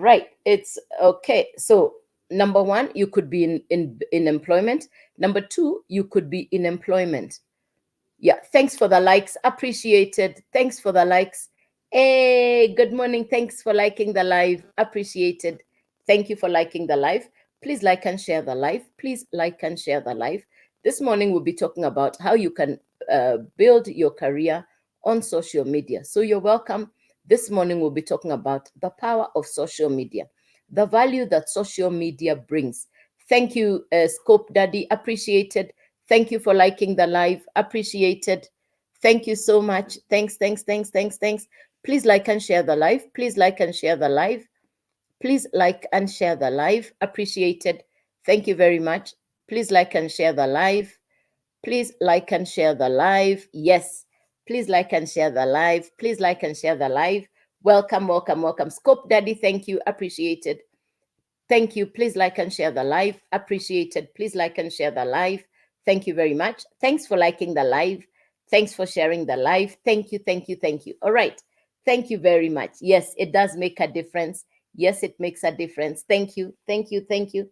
right. It's okay. So number one, you could be in employment. Number two, you could be in employment. Yeah, thanks for the likes. Appreciated. Thanks for the likes. Hey, good morning. Thanks for liking the live. Appreciated. Thank you for liking the live. Please like and share the live. Please like and share the live. This morning we'll be talking about how you can build your career on social media. So you're welcome. This morning we'll be talking about the power of social media, the value that social media brings. Thank you, Scope Daddy. Appreciated. Thank you for liking the live. Appreciated. Thank you so much. Thanks, thanks, thanks, thanks, thanks. Please like and share the live. Please like and share the live. Please like and share the live. Appreciated. Thank you very much. Please like and share the live. Please like and share the live. Yes. Please like and share the live. Please like and share the live. Welcome, welcome, welcome. Scope Daddy, thank you. Appreciated. Thank you. Please like and share the live. Appreciated. Please like and share the live. Thank you very much. Thanks for liking the live. Thanks for sharing the live. Thank you. Thank you. Thank you. All right. Thank you very much. Yes, it does make a difference. Yes, it makes a difference. Thank you. Thank you. Thank you.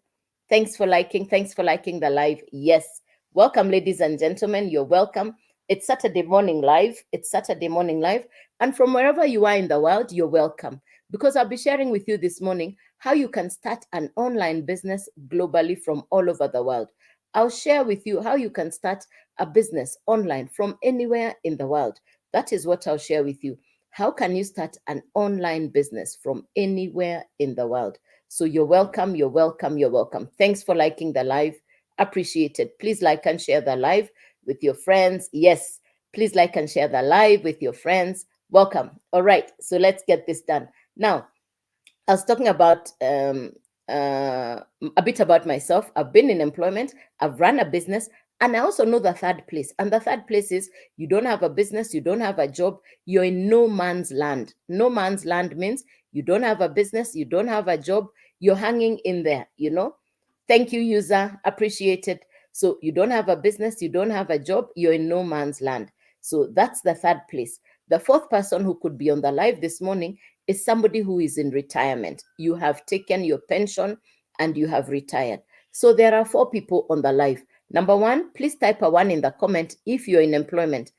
Thanks for liking. Thanks for liking the live. Yes. Welcome, ladies and gentlemen. You're welcome. It's Saturday morning live. It's Saturday morning live. And from wherever you are in the world, you're welcome. Because I'll be sharing with you this morning how you can start an online business globally from all over the world. I'll share with you how you can start a business online from anywhere in the world. That is what I'll share with you. How can you start an online business from anywhere in the world? So you're welcome, you're welcome, you're welcome. Thanks for liking the live. Appreciate it. Please like and share the live with your friends. Yes, please like and share the live with your friends. Welcome. All right, so let's get this done. Now, I was talking about a bit about myself. I've been in employment, I've run a business, and I also know the third place. And the third place is you don't have a business, you don't have a job, you're in no man's land. No man's land means you don't have a business, you don't have a job, you're hanging in there, you know. Thank you, user. Appreciate it. So you don't have a business, you don't have a job, you're in no man's land. So that's the third place. The fourth person who could be on the live this morning is somebody who is in retirement. You have taken your pension and you have retired. So there are four people on the live. Number one, please type a one in the comment if you're in employment.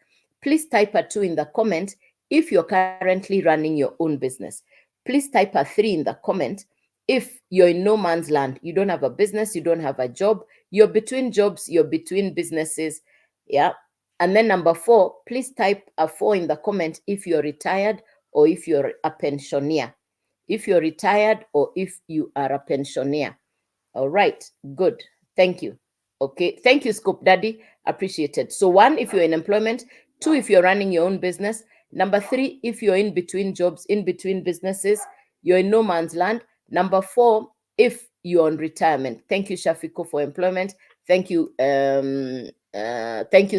Please type a two in the comment if you're currently running your own business. Please type a three in the comment if you're in no man's land. You don't have a business, you don't have a job, you're between jobs, you're between businesses. Yeah. And then number four, please type a four in the comment if you're retired or if you're a pensioner. If you're retired or if you are a pensioner. All right, good. Thank you. Okay, thank you, Scope Daddy. Appreciated. So one, if you're in employment. Two, if you're running your own business. Number three, if you're in between jobs, in between businesses, you're in no man's land. Number four, if you're on retirement. Thank you, Shafiko, for employment. Thank you,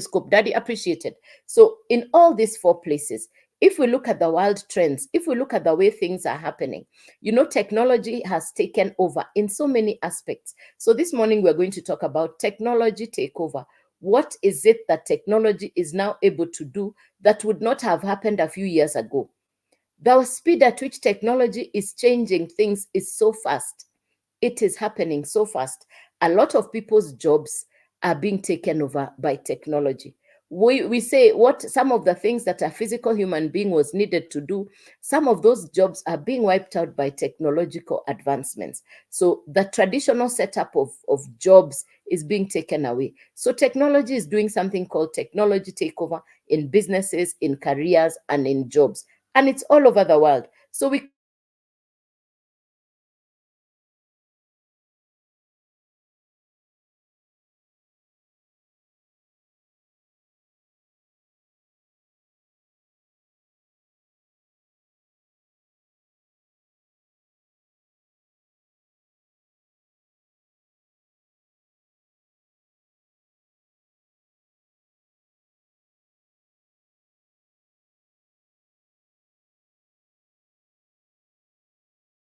Scope Daddy. Appreciated. So in all these four places, if we look at the world trends, if we look at the way things are happening, you know, technology has taken over in so many aspects. So this morning we're going to talk about technology takeover. What is it that technology is now able to do that would not have happened a few years ago? The speed at which technology is changing things is so fast. It is happening so fast. A lot of people's jobs are being taken over by technology. We say what some of the things that a physical human being was needed to do, some of those jobs are being wiped out by technological advancements. So the traditional setup of jobs is being taken away. So technology is doing something called technology takeover in businesses, in careers, and in jobs. And it's all over the world. So we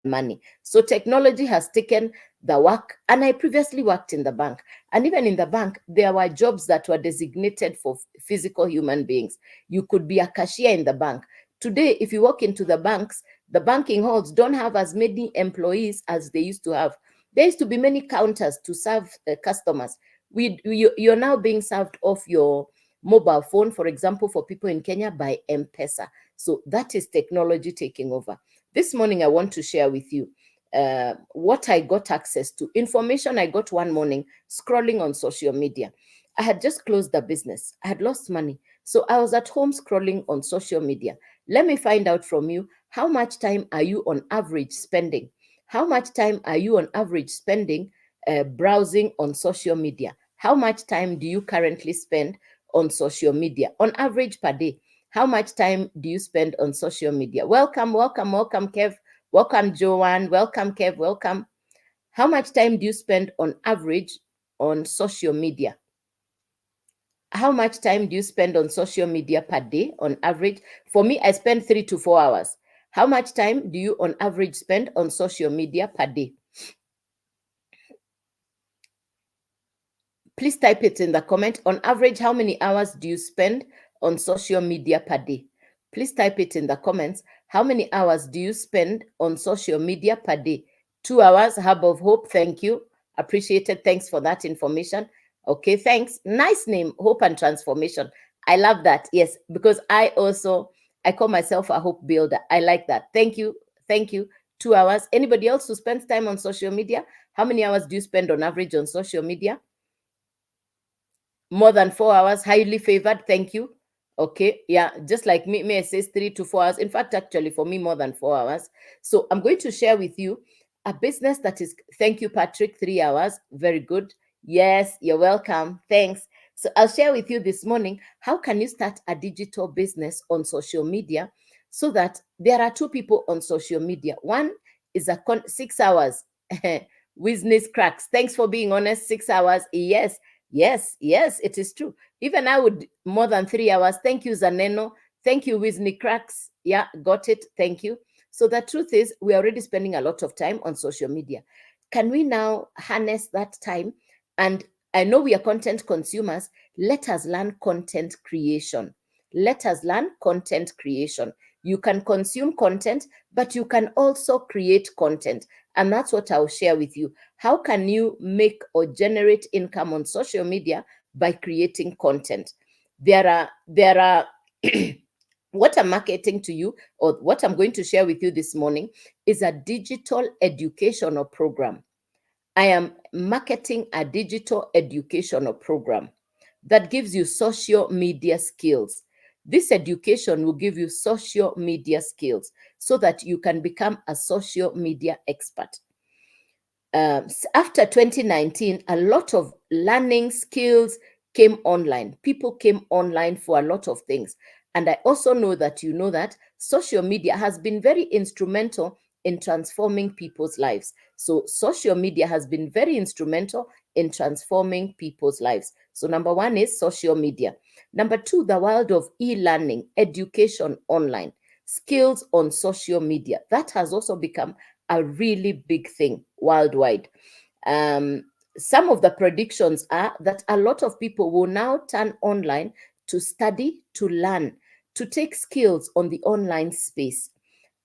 money. So technology has taken the work, and I previously worked in the bank. And even in the bank, there were jobs that were designated for physical human beings. You could be a cashier in the bank. Today, if you walk into the banks, The banking halls don't have as many employees as they used to have. There used to be many counters to serve customers. You're now being served off your mobile phone, for example, for people in Kenya by M-Pesa. So that is technology taking over. This morning, I want to share with you what I got access to, information I got one morning scrolling on social media. I had just closed the business. I had lost money. So I was at home scrolling on social media. Let me find out from you, how much time are you on average spending? How much time are you on average spending browsing on social media? How much time do you currently spend on social media on average per day? How much time do you spend on social media? Welcome, welcome, welcome, Kev. Welcome, Joanne. Welcome, Kev. Welcome. How much time do you spend on average on social media? How much time do you spend on social media per day on average? For me, I spend 3 to 4 hours. How much time do you on average spend on social media per day? Please type it in the comment. On average, how many hours do you spend on social media per day? Please type it in the comments. How many hours do you spend on social media per day? 2 hours, Hub of Hope. Thank you. Appreciated. Thanks for that information. Okay, thanks. Nice name, Hope and Transformation. I love that. Yes, because I call myself a hope builder. I like that. Thank you. Thank you. 2 hours. Anybody else who spends time on social media? How many hours do you spend on average on social media? More than 4 hours, highly favored. Thank you. Okay, yeah, just like me, it says 3 to 4 hours. In fact, actually, for me, more than 4 hours. So I'm going to share with you a business that is, thank you, Patrick, 3 hours. Very good. Yes, you're welcome. Thanks. So I'll share with you this morning, how can you start a digital business on social media so that there are 2 people on social media. One is 6 hours. Business cracks. Thanks for being honest. 6 hours. Yes. Yes, yes, it is true. Even I would more than 3 hours. Thank you, Zaneno. Thank you, Whitney Cracks. Yeah, got it. Thank you. So the truth is, we're already spending a lot of time on social media. Can we now harness that time? And I know we are content consumers. Let us learn content creation. Let us learn content creation. You can consume content, but you can also create content. And that's what I'll share with you. How can you make or generate income on social media by creating content? There are what I'm marketing to you, or what I'm going to share with you this morning, is a digital educational program. I am marketing a digital educational program that gives you social media skills. This education will give you social media skills so that you can become a social media expert. After 2019, a lot of learning skills came online. People came online for a lot of things. And I also know that you know that social media has been very instrumental in transforming people's lives. So social media has been very instrumental in transforming people's lives. So number 1 is social media. Number 2, the world of e-learning, education online, skills on social media. That has also become a really big thing worldwide. Some of the predictions are that a lot of people will now turn online to study, to learn, to take skills on the online space.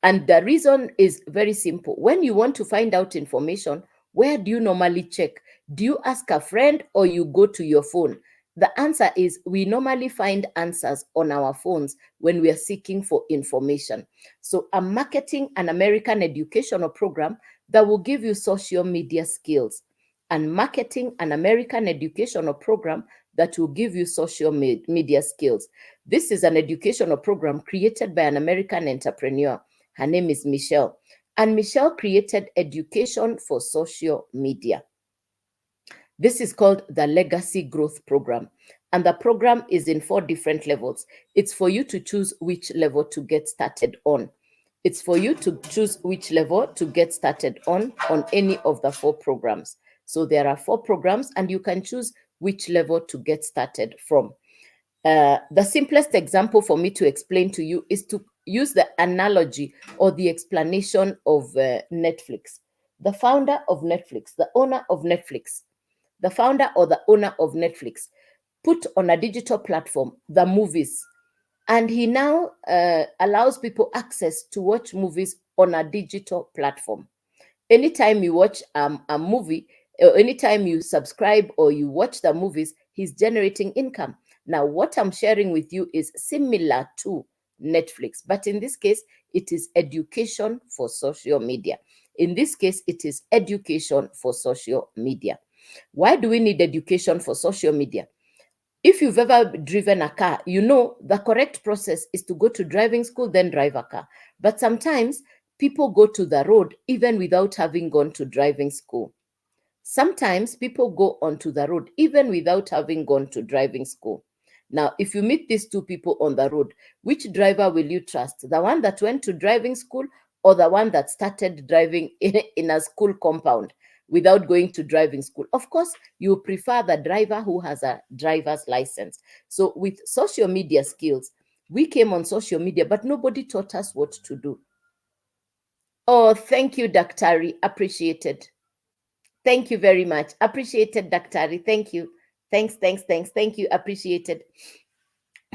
And the reason is very simple. When you want to find out information, where do you normally check? Do you ask a friend or you go to your phone? The answer is we normally find answers on our phones when we are seeking for information. So I'm marketing an American educational program that will give you social media skills, and marketing an American educational program that will give you social media skills. This is an educational program created by an American entrepreneur. Her name is Michelle. And Michelle created education for social media. This is called the Legacy Growth Program. And the program is in 4 different levels. It's for you to choose which level to get started on. It's for you to choose which level to get started on any of the 4 programs. So there are 4 programs and you can choose which level to get started from. The simplest example for me to explain to you is to use the analogy or the explanation of Netflix. The founder of Netflix, the owner of Netflix, the founder or the owner of Netflix put on a digital platform the movies, and he now allows people access to watch movies on a digital platform. Anytime you watch a movie, or anytime you subscribe or you watch the movies, he's generating income. Now, what I'm sharing with you is similar to Netflix, but in this case, it is education for social media. In this case, it is education for social media. Why do we need education for social media? If you've ever driven a car, you know the correct process is to go to driving school, then drive a car. But sometimes people go to the road even without having gone to driving school. Sometimes people go onto the road even without having gone to driving school. Now, if you meet these two people on the road, which driver will you trust? The one that went to driving school or the one that started driving in a school compound without going to driving school? Of course, you prefer the driver who has a driver's license. So, with social media skills, we came on social media, but nobody taught us what to do. Oh, thank you, Daktari. Appreciated. Thank you very much. Appreciated, Daktari. Thank you. Thanks, thanks, thanks. Thank you. Appreciated.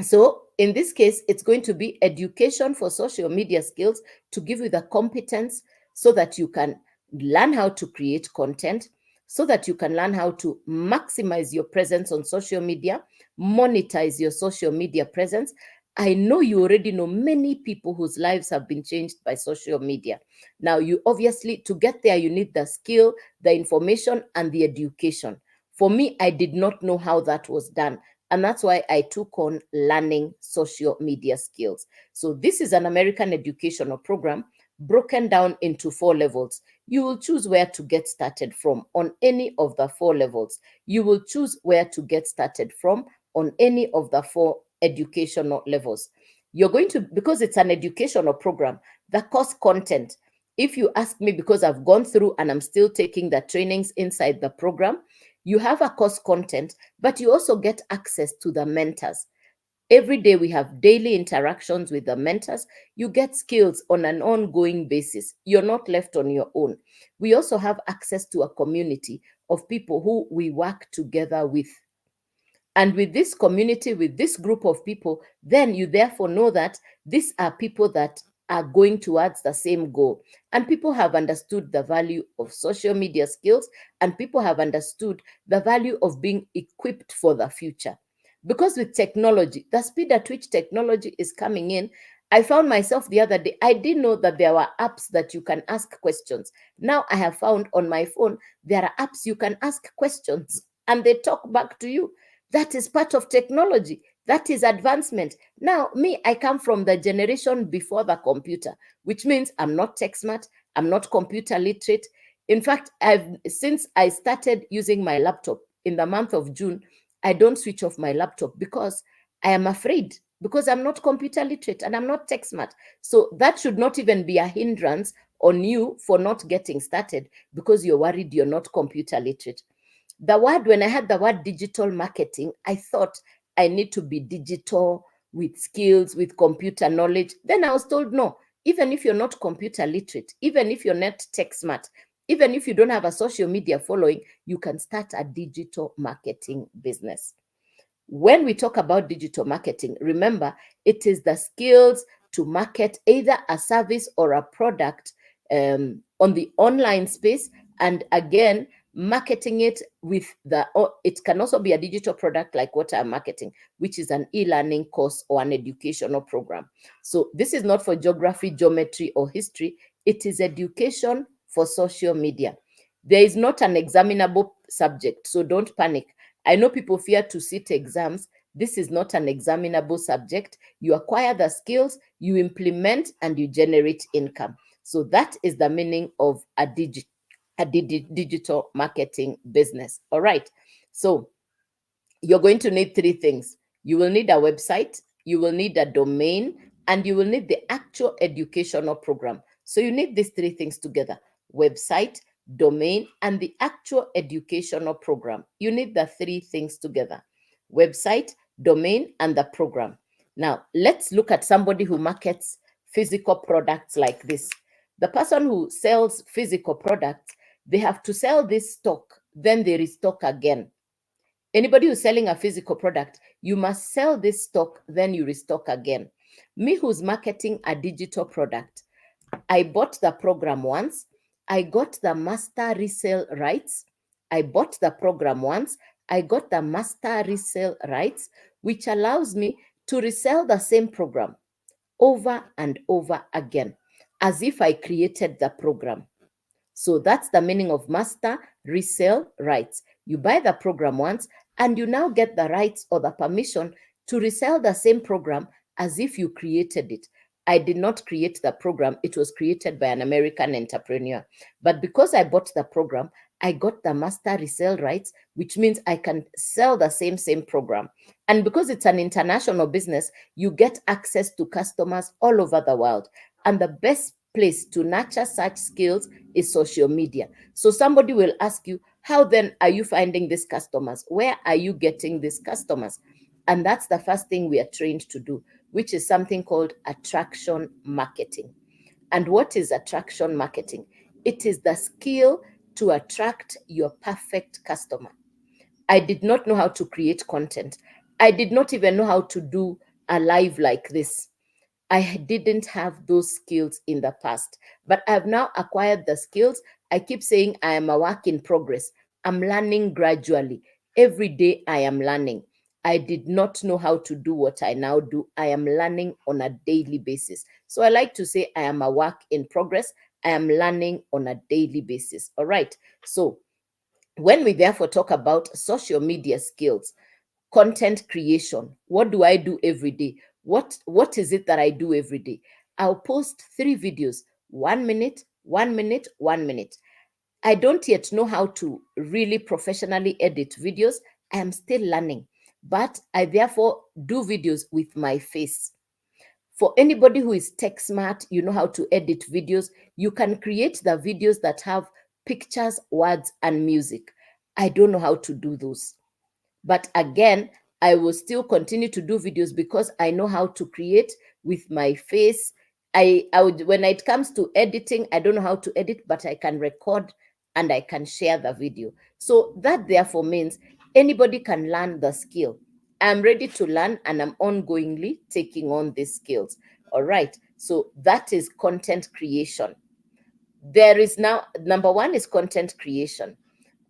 So in this case, it's going to be education for social media skills to give you the competence so that you can learn how to create content, so that you can learn how to maximize your presence on social media, monetize your social media presence. I know you already know many people whose lives have been changed by social media. Now, you obviously, to get there, you need the skill, the information, and the education. For me, I did not know how that was done. And that's why I took on learning social media skills. So this is an American educational program broken down into 4 levels. You will choose where to get started from on any of the 4 levels. You will choose where to get started from on any of the 4 educational levels. You're going to, because it's an educational program, the course content, if you ask me, because I've gone through and I'm still taking the trainings inside the program, you have a course content, but you also get access to the mentors. Every day we have daily interactions with the mentors. You get skills on an ongoing basis. You're not left on your own. We also have access to a community of people who we work together with. And with this community, with this group of people, then you therefore know that these are people that are going towards the same goal. And people have understood the value of social media skills, and people have understood the value of being equipped for the future. Because with technology, the speed at which technology is coming in, I found myself the other day, I didn't know that there were apps that you can ask questions. Now I have found on my phone, there are apps you can ask questions and they talk back to you. That is part of technology. That is advancement. Now, me, I come from the generation before the computer, which means I'm not tech smart, I'm not computer literate. In fact, since I started using my laptop in the month of June, I don't switch off my laptop because I am afraid, because I'm not computer literate and I'm not tech smart. So that should not even be a hindrance on you for not getting started because you're worried you're not computer literate. When I had the word digital marketing, I thought I need to be digital with skills, with computer knowledge. Then I was told, no, even if you're not computer literate, even if you're not tech smart, even if you don't have a social media following, you can start a digital marketing business. When we talk about digital marketing, remember, it is the skills to market either a service or a product on the online space. And again, marketing it with it can also be a digital product like what I'm marketing, which is an e-learning course or an educational program. So this is not for geography, geometry, or history. It is education for social media. There is not an examinable subject, so don't panic. I know people fear to sit exams. This is not an examinable subject. You acquire the skills, you implement, and you generate income. So that is the meaning of a digital marketing business. All right. So you're going to need 3 things. You will need a website, you will need a domain, and you will need the actual educational program. So you need these 3 things together: website, domain, and the actual educational program. You need the 3 things together: website, domain, and the program. Now, let's look at somebody who markets physical products like this. The person who sells physical products, they have to sell this stock, then they restock again. Anybody who's selling a physical product, you must sell this stock, then you restock again. Me who's marketing a digital product, I bought the program once. I got the master resale rights. I bought the program once. I got the master resale rights, which allows me to resell the same program over and over again, as if I created the program. So that's the meaning of master resale rights. You buy the program once and you now get the rights or the permission to resell the same program as if you created it. I did not create the program, it was created by an American entrepreneur. But because I bought the program, I got the master resale rights, which means I can sell the same program. And because it's an international business, you get access to customers all over the world. And the best place to nurture such skills is social media. So somebody will ask you, how then are you finding these customers? Where are you getting these customers? And that's the first thing we are trained to do, which is something called attraction marketing. And what is attraction marketing? It is the skill to attract your perfect customer. I did not know how to create content. I did not even know how to do a live like this. I didn't have those skills in the past, but I've now acquired the skills. I keep saying I am a work in progress. I'm learning gradually. Every day I am learning. I did not know how to do what I now do. I am learning on a daily basis. So I like to say I am a work in progress. I am learning on a daily basis. All right. So when we therefore talk about social media skills, content creation, what do I do every day? What is it that I do every day? I'll post 3 videos, 1 minute, 1 minute, 1 minute. I don't yet know how to really professionally edit videos. I am still learning, but I therefore do videos with my face. For anybody who is tech smart, you know how to edit videos. You can create the videos that have pictures, words, and music. I don't know how to do those. But again, I will still continue to do videos because I know how to create with my face. I would, when it comes to editing, I don't know how to edit, but I can record and I can share the video. So that therefore means anybody can learn the skill. I'm ready to learn and I'm ongoingly taking on these skills. All right. So that is content creation. There is now, number one is content creation.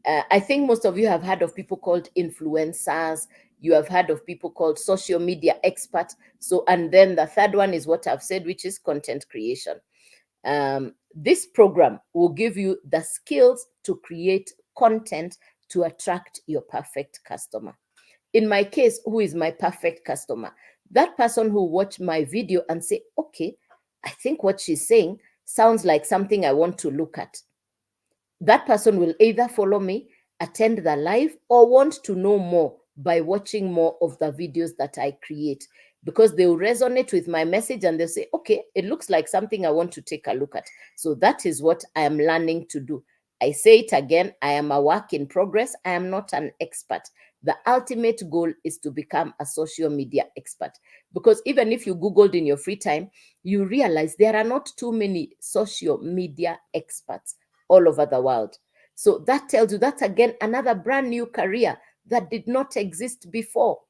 I think most of you have heard of people called influencers. You have heard of people called social media experts. So, and then the third one is what I've said, which is content creation. This program will give you the skills to create content to attract your perfect customer. In my case, who is my perfect customer? That person who watched my video and say, okay, I think what she's saying sounds like something I want to look at. That person will either follow me, attend the live, or want to know more by watching more of the videos that I create, because they will resonate with my message and they'll say, okay, it looks like something I want to take a look at. So that is what I am learning to do. I say it again, I am a work in progress. I am not an expert. The ultimate goal is to become a social media expert, because even if you Googled in your free time, you realize there are not too many social media experts all over the world. So that tells you that's again another brand new career that did not exist before.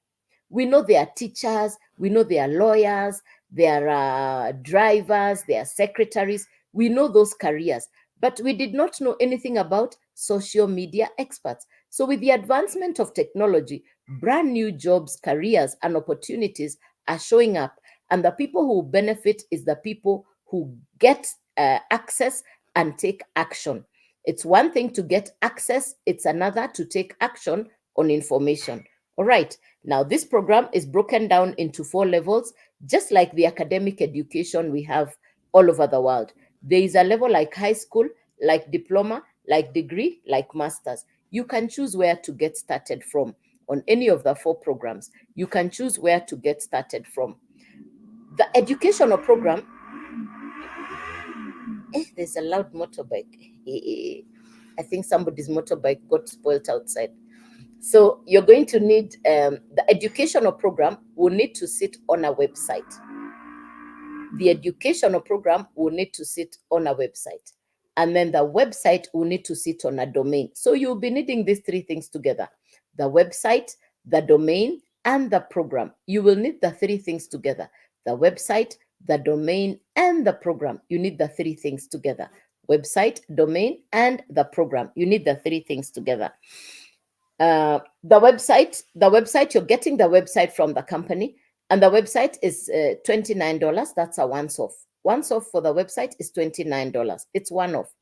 We know there are teachers, we know there are lawyers, there are drivers, there are secretaries. We know those careers, but we did not know anything about social media experts. So, with the advancement of technology, brand new jobs, careers, and opportunities are showing up. And the people who benefit is the people who get access and take action. It's one thing to get access, it's another to take action on information. All right. Now, this program is broken down into 4 levels, just like the academic education we have all over the world. There is a level like high school, like diploma, like degree, like master's. You can choose where to get started from on any of the 4 programs. You can choose where to get started from. The educational program, there's a loud motorbike. I think somebody's motorbike got spoiled outside. So you're going to need the educational program will need to sit on a website. The educational program will need to sit on a website. And then the website will need to sit on a domain. So you'll be needing these 3 things together: the website, the domain, and the program. You will need the 3 things together: the website, the domain, and the program. You need the three things together. Website, domain, and the program. You need the three things together. The website, you're getting the website from the company, and the website is $29. That's a once off. Once off for the website is $29. It's one off.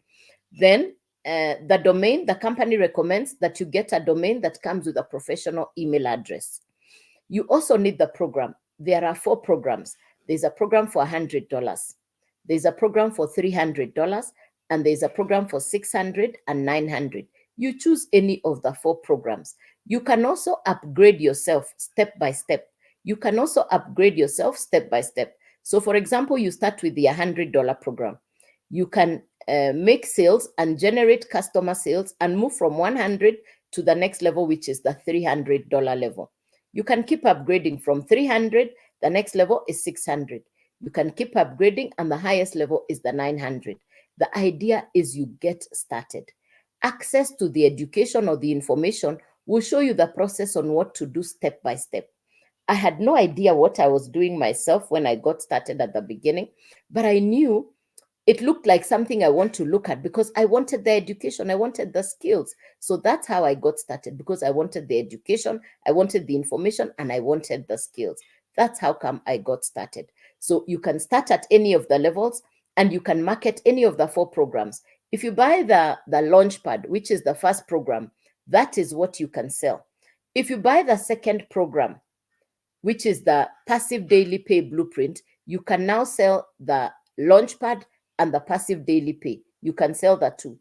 Then the domain, the company recommends that you get a domain that comes with a professional email address. You also need the program. There are 4 programs. There's a program for $100. There's a program for $300, and there's a program for $600 and $900. You choose any of the 4 programs. You can also upgrade yourself step by step. You can also upgrade yourself step by step. So for example, you start with the $100 program. You can make sales and generate customer sales and move from 100 to the next level, which is the $300 level. You can keep upgrading from 300. The next level is 600. You can keep upgrading, and the highest level is the 900. The idea is you get started. Access to the education or the information will show you the process on what to do step by step. I had no idea what I was doing myself when I got started at the beginning, but I knew it looked like something I want to look at because I wanted the education, I wanted the skills. So that's how I got started, because I wanted the education, I wanted the information, and I wanted the skills. That's how come I got started. So you can start at any of the levels, and you can market any of the 4 programs. If you buy the Launchpad, which is the first program, that is what you can sell. If you buy the second program, which is the passive daily pay blueprint, you can now sell the Launchpad and the passive daily pay. You can sell that too.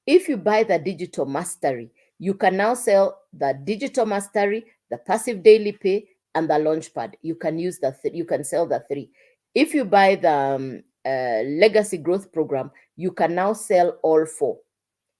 If you buy the digital mastery, you can now sell the digital mastery, the passive daily pay, and the Launchpad. You can use you can sell the 3. If you buy the legacy growth program, you can now sell all 4.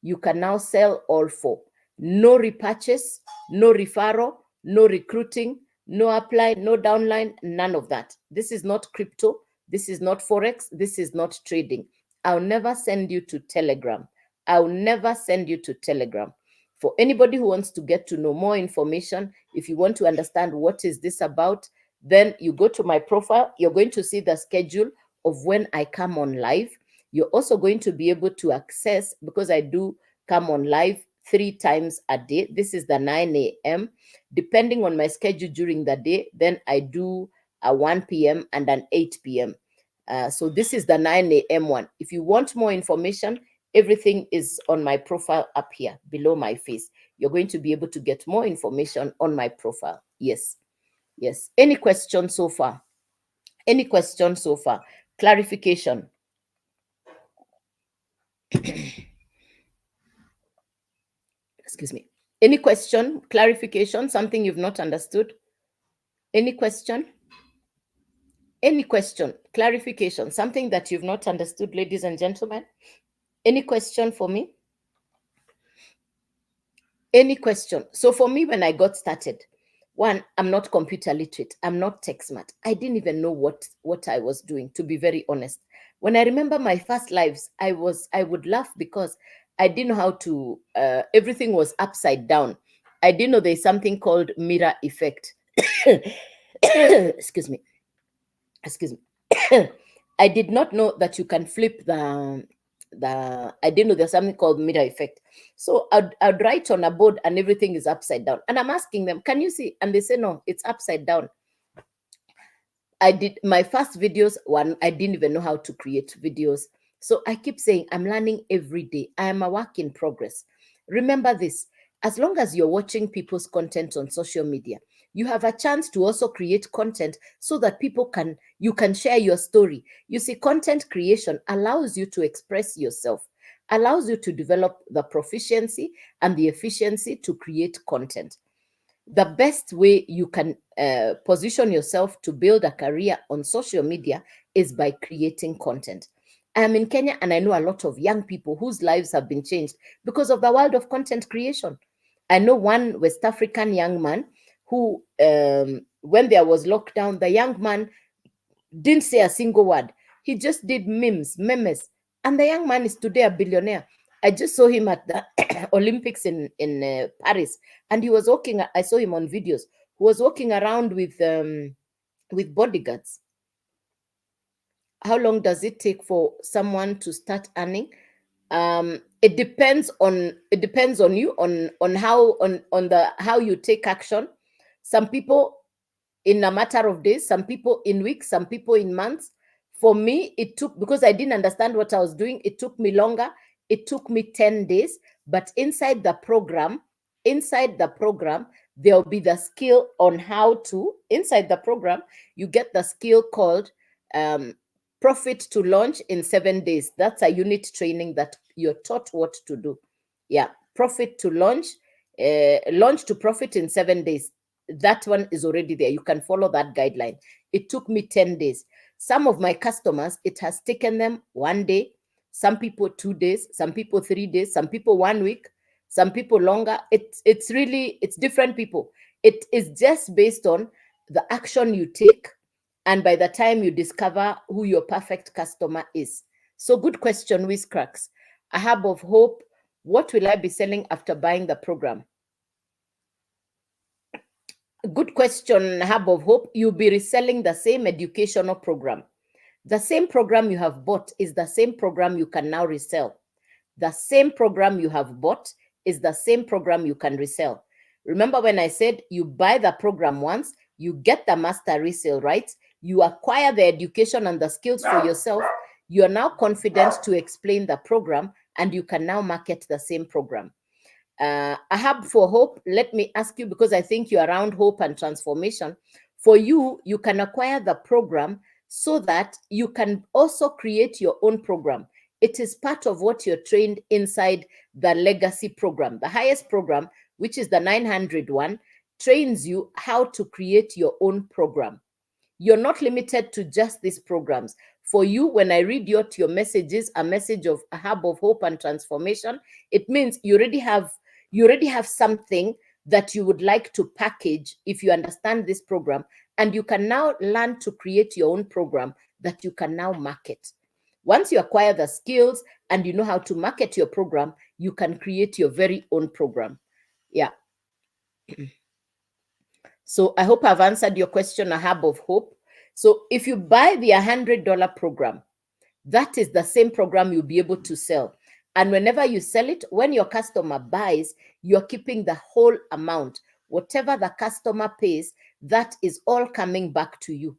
You can now sell all 4. No repurchase, no referral, no recruiting, no apply, no downline, none of that. This is not crypto. This is not Forex. This is not trading. I'll never send you to Telegram. I'll never send you to Telegram. For anybody who wants to get to know more information, if you want to understand what is this about, then you go to my profile. You're going to see the schedule of when I come on live. You're also going to be able to access, because I do come on live 3 times a day. This is the 9 a.m. Depending on my schedule during the day, then I do a 1 p.m. and an 8 p.m. So this is the 9 a.m. one. If you want more information, everything is on my profile up here below my face. You're going to be able to get more information on my profile. Yes. Yes. Any questions so far? Any questions so far? Clarification. Excuse me. Any question, clarification, something you've not understood? Any question? Any question, clarification, something that you've not understood, ladies and gentlemen? Any question for me? Any question? So for me, when I got started, one, I'm not computer literate. I'm not tech smart. I didn't even know what I was doing, to be very honest. When I remember my first lives, I would laugh because I didn't know how to, everything was upside down. I didn't know there's something called mirror effect. Excuse me. Excuse me. I did not know that you can flip I didn't know there's something called mirror effect. So I'd write on a board and everything is upside down. And I'm asking them, can you see? And they say, no, it's upside down. I did my first videos, I didn't even know how to create videos. So I keep saying, I'm learning every day. I am a work in progress. Remember this, as long as you're watching people's content on social media, you have a chance to also create content so that you can share your story. You see, content creation allows you to express yourself, allows you to develop the proficiency and the efficiency to create content. The best way you can position yourself to build a career on social media is by creating content. I'm in Kenya and I know a lot of young people whose lives have been changed because of the world of content creation. I know one West African young man who, when there was lockdown, the young man didn't say a single word. He just did memes. And the young man is today a billionaire. I just saw him at the Olympics in Paris, and he was walking. I saw him on videos. He was walking around with bodyguards. how long does it take for someone to start earning? It depends on you, on how you take action. Some people in a matter of days, some people in weeks, some people in months. For me, it took, because I didn't understand what I was doing, it took me longer. It took me 10 days. But inside the program, there'll be the skill on how to, inside the program, you get the skill called profit to launch in 7 days. That's a unit training that you're taught what to do. Yeah, profit to launch, launch to profit in 7 days. That one is already there. You can follow that guideline. It took me 10 days. Some of my customers, it has taken them 1 day, some people 2 days, some people 3 days, some people 1 week, some people longer. It's really, it's different people. It is just based on the action you take, and by the time you discover who your perfect customer is. So good question, Wizcracks. A Hub of Hope. What will I be selling after buying the program? Good question, Hub of Hope. You'll be reselling the same educational program. The same program you have bought is the same program you can now resell. The same program you have bought is the same program you can resell. Remember when I said you buy the program once, you get the master resale rights, you acquire the education and the skills for yourself, you are now confident to explain the program, and you can now market the same program. A Hub for Hope, let me ask you, because I think you're around hope and transformation. For you, you can acquire the program so that you can also create your own program. It is part of what you're trained inside the legacy program. The highest program, which is the 900 one, trains you how to create your own program. You're not limited to just these programs. For you, when I read your messages, a message of A Hub of Hope and Transformation, it means you already have something that you would like to package if you understand this program, and you can now learn to create your own program that you can now market. Once you acquire the skills and you know how to market your program, you can create your very own program. Yeah. So I hope I've answered your question, A Hub of Hope. So if you buy the $100 program, that is the same program you'll be able to sell. And whenever you sell it, when your customer buys, you're keeping the whole amount. Whatever the customer pays, that is all coming back to you.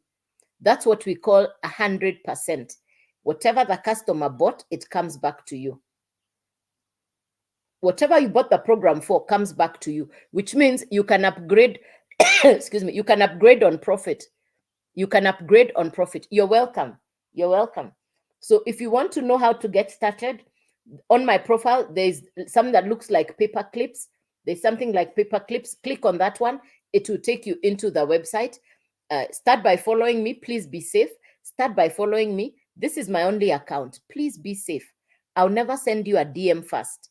That's what we call 100%. Whatever the customer bought, it comes back to you. Whatever you bought the program for comes back to you, which means you can upgrade, excuse me, you can upgrade on profit. You can upgrade on profit. You're welcome. You're welcome. So if you want to know how to get started, on my profile, there's something that looks like paper clips. There's something like paper clips. Click on that one. It will take you into the website. Start by following me. Please be safe. Start by following me. This is my only account. Please be safe. I'll never send you a DM first.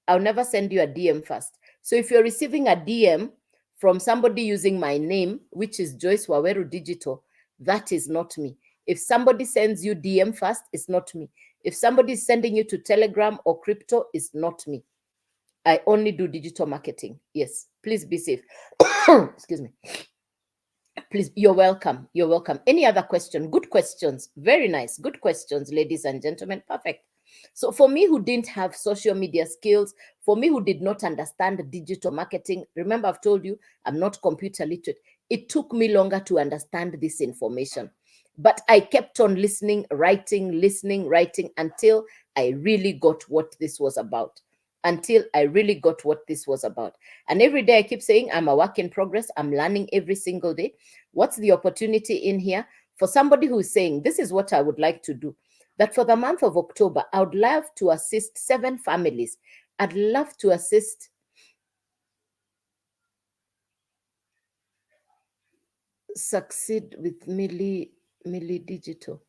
I'll never send you a DM first. So if you're receiving a DM from somebody using my name, which is Joyce Waweru Digital, that is not me. If somebody sends you DM first, it's not me. If somebody is sending you to Telegram or crypto, it's not me. I only do digital marketing. Yes, please be safe. Excuse me. Please, you're welcome. You're welcome. Any other question? Good questions. Very nice. Good questions, ladies and gentlemen. Perfect. So for me who didn't have social media skills, for me who did not understand digital marketing, remember I've told you I'm not computer literate. It took me longer to understand this information. But I kept on listening, writing, until I really got what this was about. Until I really got what this was about. And every day I keep saying I'm a work in progress. I'm learning every single day. What's the opportunity in here for somebody who's saying, this is what I would like to do? That for the month of October, I would love to assist 7 families. I'd love to assist succeed with Millie Digital.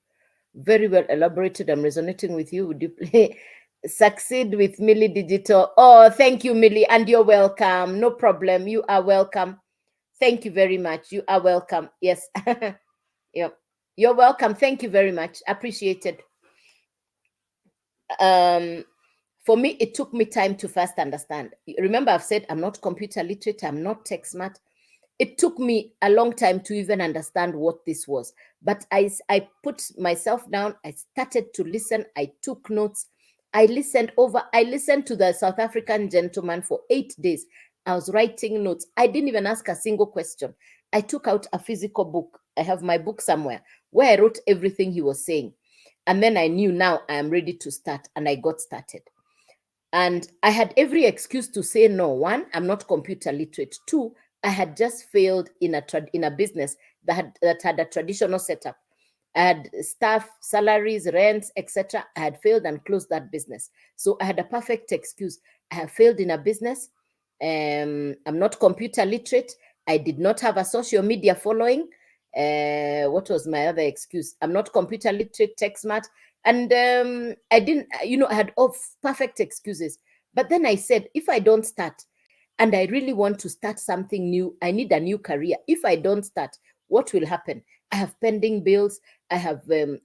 Very well elaborated. I'm resonating with you. Would you play succeed with Millie Digital? Oh, thank you, Millie, and you're welcome. No problem. You are welcome. Thank you very much. You are welcome. Yes. Yeah. You're welcome. Thank you very much. Appreciated. For me, it took me time to first understand. Remember, I've said I'm not computer literate. I'm not tech smart. It took me a long time to even understand what this was. But I put myself down. I started to listen. I took notes. I listened to the South African gentleman for 8 days. I was writing notes. I didn't even ask a single question. I took out a physical book. I have my book somewhere where I wrote everything he was saying. And then I knew now I am ready to start, and I got started. And I had every excuse to say no. One, I'm not computer literate. Two, I had just failed in a business that had a traditional setup. I had staff, salaries, rents, etc. I had failed and closed that business. So I had a perfect excuse. I have failed in a business. I'm not computer literate. I did not have a social media following. What was my other excuse? I'm not computer literate, tech smart. And I didn't, I had all perfect excuses. But then I said, if I don't start, and I really want to start something new, I need a new career. If I don't start, what will happen? I have pending bills. I have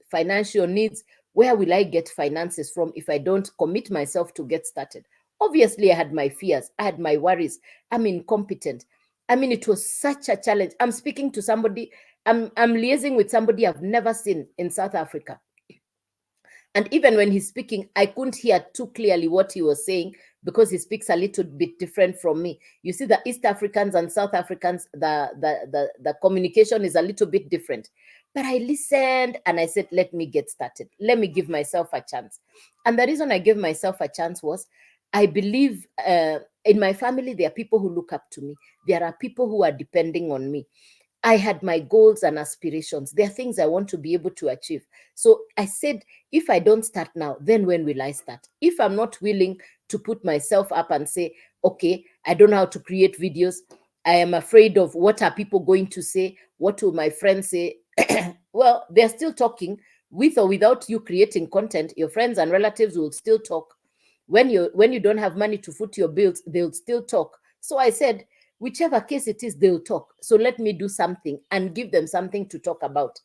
financial needs. Where will I get finances from if I don't commit myself to get started? Obviously, I had my fears. I had my worries. I'm incompetent. I mean, it was such a challenge. I'm speaking to somebody. I'm liaising with somebody I've never seen in South Africa. And even when he's speaking, I couldn't hear too clearly what he was saying because he speaks a little bit different from me. You see, the East Africans and South Africans, the communication is a little bit different. But I listened and I said, let me get started. Let me give myself a chance. And the reason I gave myself a chance was I believe in my family, there are people who look up to me. There are people who are depending on me. I had my goals and aspirations. There are things I want to be able to achieve. So I said, if I don't start now, then when will I start? If I'm not willing to put myself up and say, okay, I don't know how to create videos. I am afraid of what are people going to say? What will my friends say? Well, they're still talking with or without you creating content. Your friends and relatives will still talk. When you don't have money to foot your bills, they'll still talk. So I said, whichever case it is, they'll talk. So let me do something and give them something to talk about.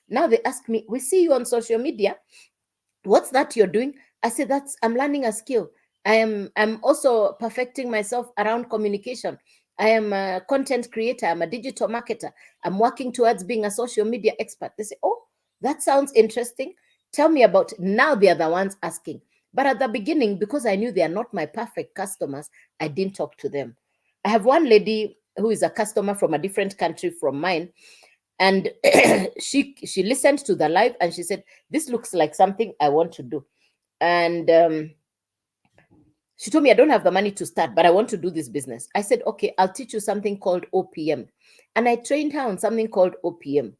Now they ask me, we see you on social media. What's that you're doing? I said, I'm learning a skill. I'm also perfecting myself around communication. I am a content creator. I'm a digital marketer. I'm working towards being a social media expert. They say, oh, that sounds interesting. Tell me about it. Now they are the ones asking. But at the beginning, because I knew they are not my perfect customers, I didn't talk to them. I have one lady who is a customer from a different country from mine, and she listened to the live and she said, this looks like something I want to do. And she told me, I don't have the money to start, but I want to do this business. I said, okay, I'll teach you something called OPM. And I trained her on something called OPM.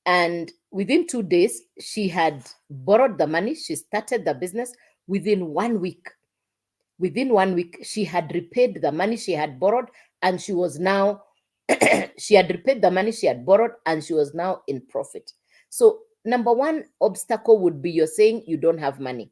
And within 2 days, she had borrowed the money. She started the business. Within 1 week, she had repaid the money she had borrowed, and she was now she had repaid the money she had borrowed, and she was now in profit. So number one obstacle would be you're saying you don't have money.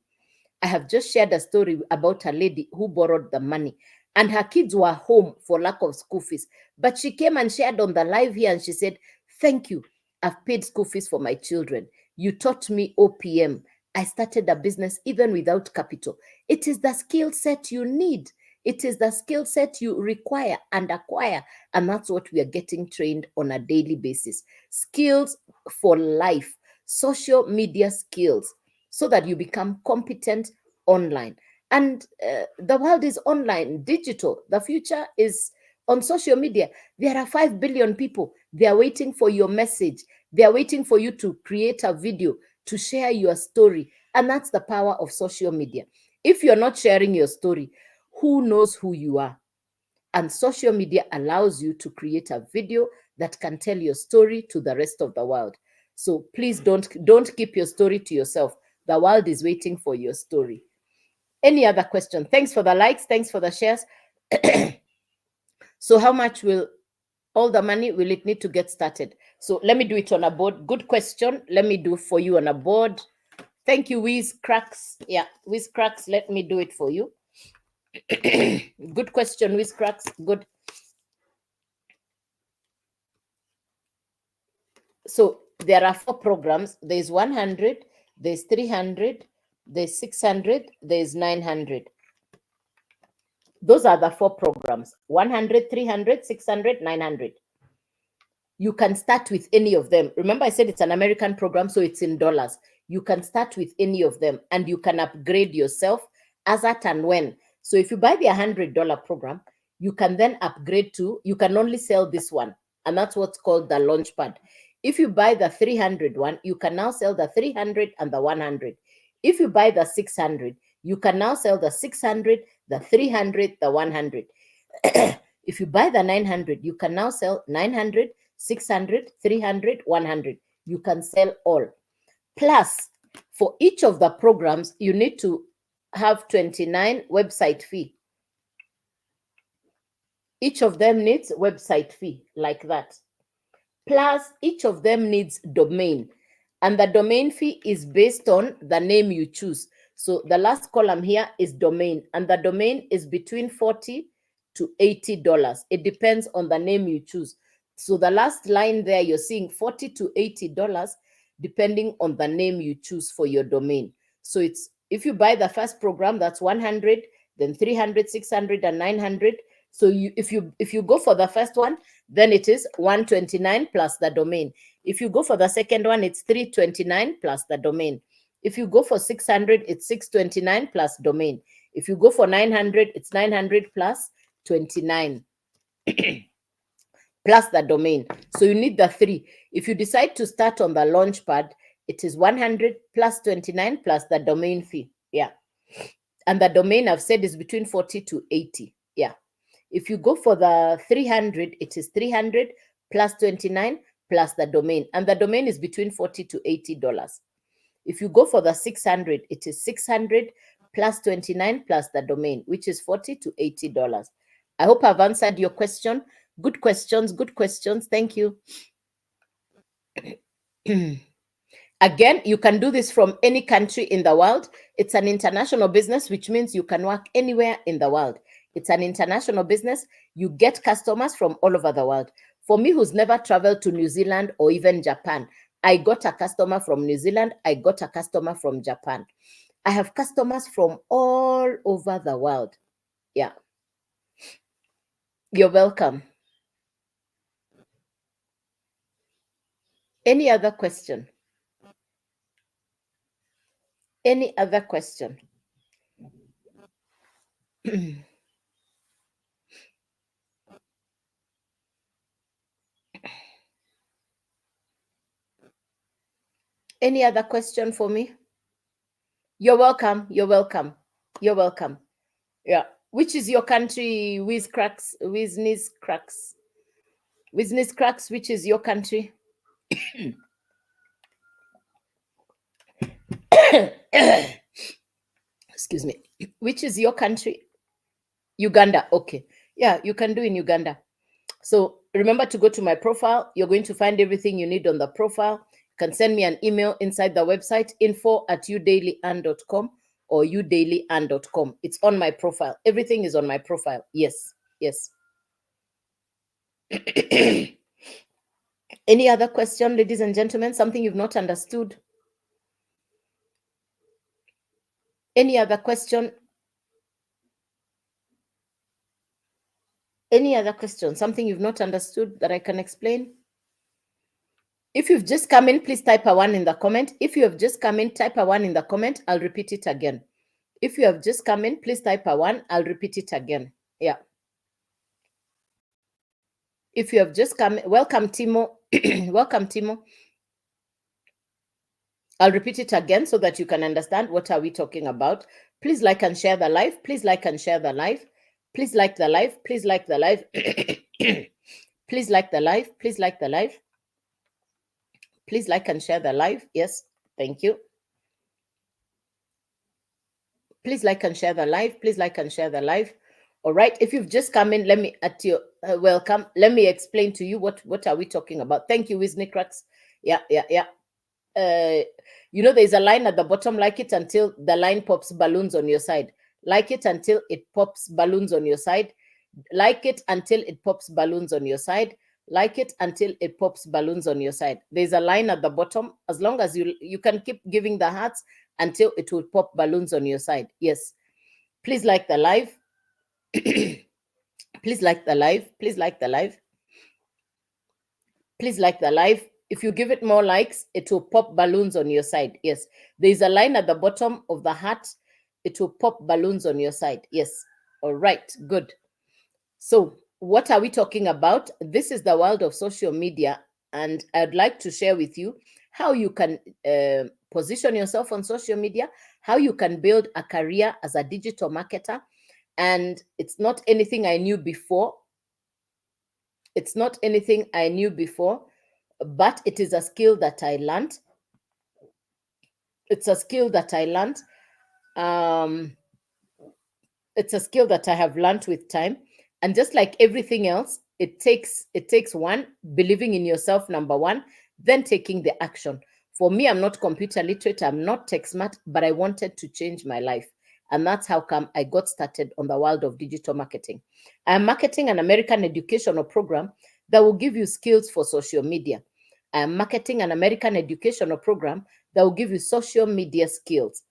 I have just shared a story about a lady who borrowed the money and her kids were home for lack of school fees. But she came and shared on the live here and she said, thank you. I've paid school fees for my children. You taught me OPM. I started a business even without capital. It is the skill set you need. It is the skill set you require and acquire. And that's what we are getting trained on a daily basis. Skills for life, social media skills, so that you become competent online. And the world is online, digital. The future is on social media. There are 5 billion people. They are waiting for your message. They are waiting for you to create a video, to share your story. And that's the power of social media. If you're not sharing your story, who knows who you are? And social media allows you to create a video that can tell your story to the rest of the world. So please don't keep your story to yourself. The world is waiting for your story. Any other question? Thanks for the likes. Thanks for the shares. So how much will all the money will it need to get started? So let me do it on a board. Good question. Let me do for you on a board. Thank you, Wiz Cracks. Yeah, Wiz Cracks. Let me do it for you. Good question, Wiz Cracks. Good. So there are 4 programs. There's 100, there's 300, there's 600, there's 900. Those are the 4 programs: 100, 300, 600, 900. You can start with any of them. Remember, I said it's an American program, so it's in dollars. You can start with any of them, and you can upgrade yourself as at and when. So if you buy the $100 program, you can then upgrade to, you can only sell this one, and that's what's called the launchpad. If you buy the 300 one, you can now sell the 300 and the 100. If you buy the 600, you can now sell the 600, the 300, the 100. If you buy the 900, you can now sell 900, 600, 300, 100. You can sell all. Plus, for each of the programs, you need to have 29 website fee. Each of them needs website fee like that. Plus, each of them needs domain. And the domain fee is based on the name you choose. So the last column here is domain, and the domain is between $40 to $80. It depends on the name you choose. So the last line there, you're seeing $40 to $80 depending on the name you choose for your domain. So it's, if you buy the first program, that's 100, then 300, 600, and 900. So if you go for the first one, then it is 129 plus the domain. If you go for the second one, it's 329 plus the domain. If you go for 600, it's 629 plus domain. If you go for 900, it's 900 plus 29 plus the domain. So you need the 3. If you decide to start on the launchpad, it is 100 plus 29 plus the domain fee. Yeah. And the domain, I've said, is between 40 to 80. Yeah. If you go for the 300, it is 300 plus 29 plus the domain. And the domain is between $40 to $80. If you go for the 600, it is 600 plus 29 plus the domain, which is $40 to $80. I hope I've answered your question. Good questions, good questions. Thank you. Again, you can do this from any country in the world. It's an international business, which means you can work anywhere in the world. It's an international business. You get customers from all over the world. For me, who's never traveled to New Zealand or even Japan, I got a customer from New Zealand. I got a customer from Japan. I have customers from all over the world. Yeah. You're welcome. Any other question? Any other question? Any other question for me? You're welcome. You're welcome. You're welcome. Yeah. Which is your country, Whiz-Cracks? Whiz-Nis-Cracks? Which is your country? Excuse me. Which is your country? Uganda. Okay. Yeah, you can do in Uganda. So remember to go to my profile. You're going to find everything you need on the profile. You can send me an email inside the website, info@udailyand.com or udailyand.com. It's on my profile. Everything is on my profile. Yes. Yes. Any other question, ladies and gentlemen? Something you've not understood? Any other question? Any other question? Something you've not understood that I can explain? If you've just come in, please type a 1 in the comment. If you have just come in, type a 1 in the comment. I'll repeat it again. If you have just come in, please type a 1. I'll repeat it again. Yeah. If you have just come in, welcome, Timo. Welcome, Timo. I'll repeat it again so that you can understand what are we talking about. Please like and share the live. Please like and share the live. Please like the live. Please like the live. Please like the live. Please like the live. Please like and share the live. Yes, thank you. Please like and share the live. Please like and share the live. All right. If you've just come in, let me at your welcome. Let me explain to you what are we talking about. Thank you, Wisney-Cracks. Yeah. You know, there's a line at the bottom. Like it until the line pops balloons on your side. Like it until it pops balloons on your side. Like it until it pops balloons on your side. Like it until it pops balloons on your side. There's a line at the bottom. As long as you can keep giving the hearts until it will pop balloons on your side. Yes. Please like the live. Please like the live. Please like the live. Please like the live. If you give it more likes, it will pop balloons on your side. Yes. There is a line at the bottom of the heart. It will pop balloons on your side. Yes. All right. Good. So, what are we talking about? This is the world of social media, and I'd like to share with you how you can position yourself on social media, how you can build a career as a digital marketer. And it's not anything I knew before. It's not anything I knew before, but it is a skill that I learned. It's a skill that I learned. Um, it's a skill that I have learned with time. And just like everything else, it takes one, believing in yourself, number one, then taking the action. For me, I'm not computer literate, I'm not tech smart, but I wanted to change my life. And that's how come I got started on the world of digital marketing. I'm marketing an American educational program that will give you skills for social media. I'm marketing an American educational program that will give you social media skills.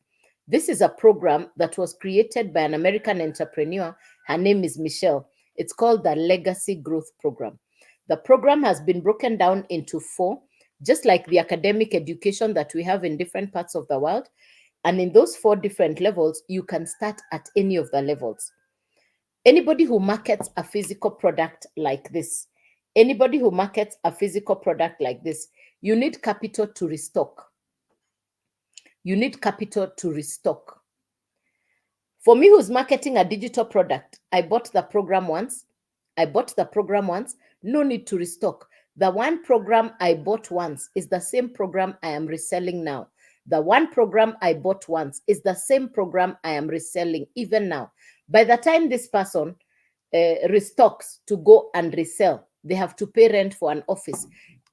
This is a program that was created by an American entrepreneur. Her name is Michelle. It's called the Legacy Growth Program. The program has been broken down into four, just like the academic education that we have in different parts of the world. And in those four different levels, you can start at any of the levels. Anybody who markets a physical product like this, anybody who markets a physical product like this, you need capital to restock. You need capital to restock. For me, who's marketing a digital product, I bought the program once. I bought the program once. No need to restock. The one program I bought once is the same program I am reselling now. The one program I bought once is the same program I am reselling even now. By the time this person restocks to go and resell, they have to pay rent for an office.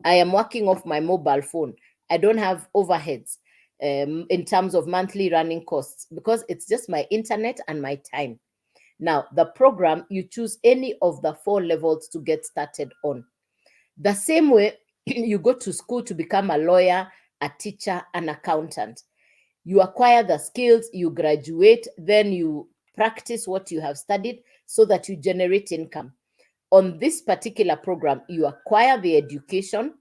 I am working off my mobile phone. I don't have overheads in terms of monthly running costs because it's just my internet and my time. Now, the program, you choose any of the four levels to get started on. The same way you go to school to become a lawyer, a teacher, an accountant. You acquire the skills, you graduate, then you practice what you have studied so that you generate income. On this particular program, you acquire the education,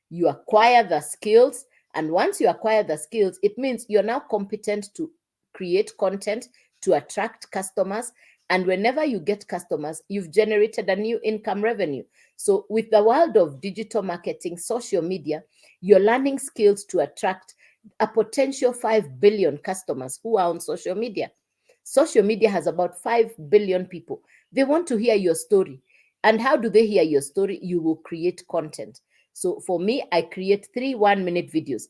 you acquire the skills, and once you acquire the skills, it means you're now competent to create content to attract customers. And whenever you get customers, you've generated a new income revenue. So, with the world of digital marketing, social media, you're learning skills to attract a potential 5 billion customers who are on social media. Social media has about 5 billion people. They want to hear your story. And how do they hear your story? You will create content. So for me, I create 3 1-minute videos.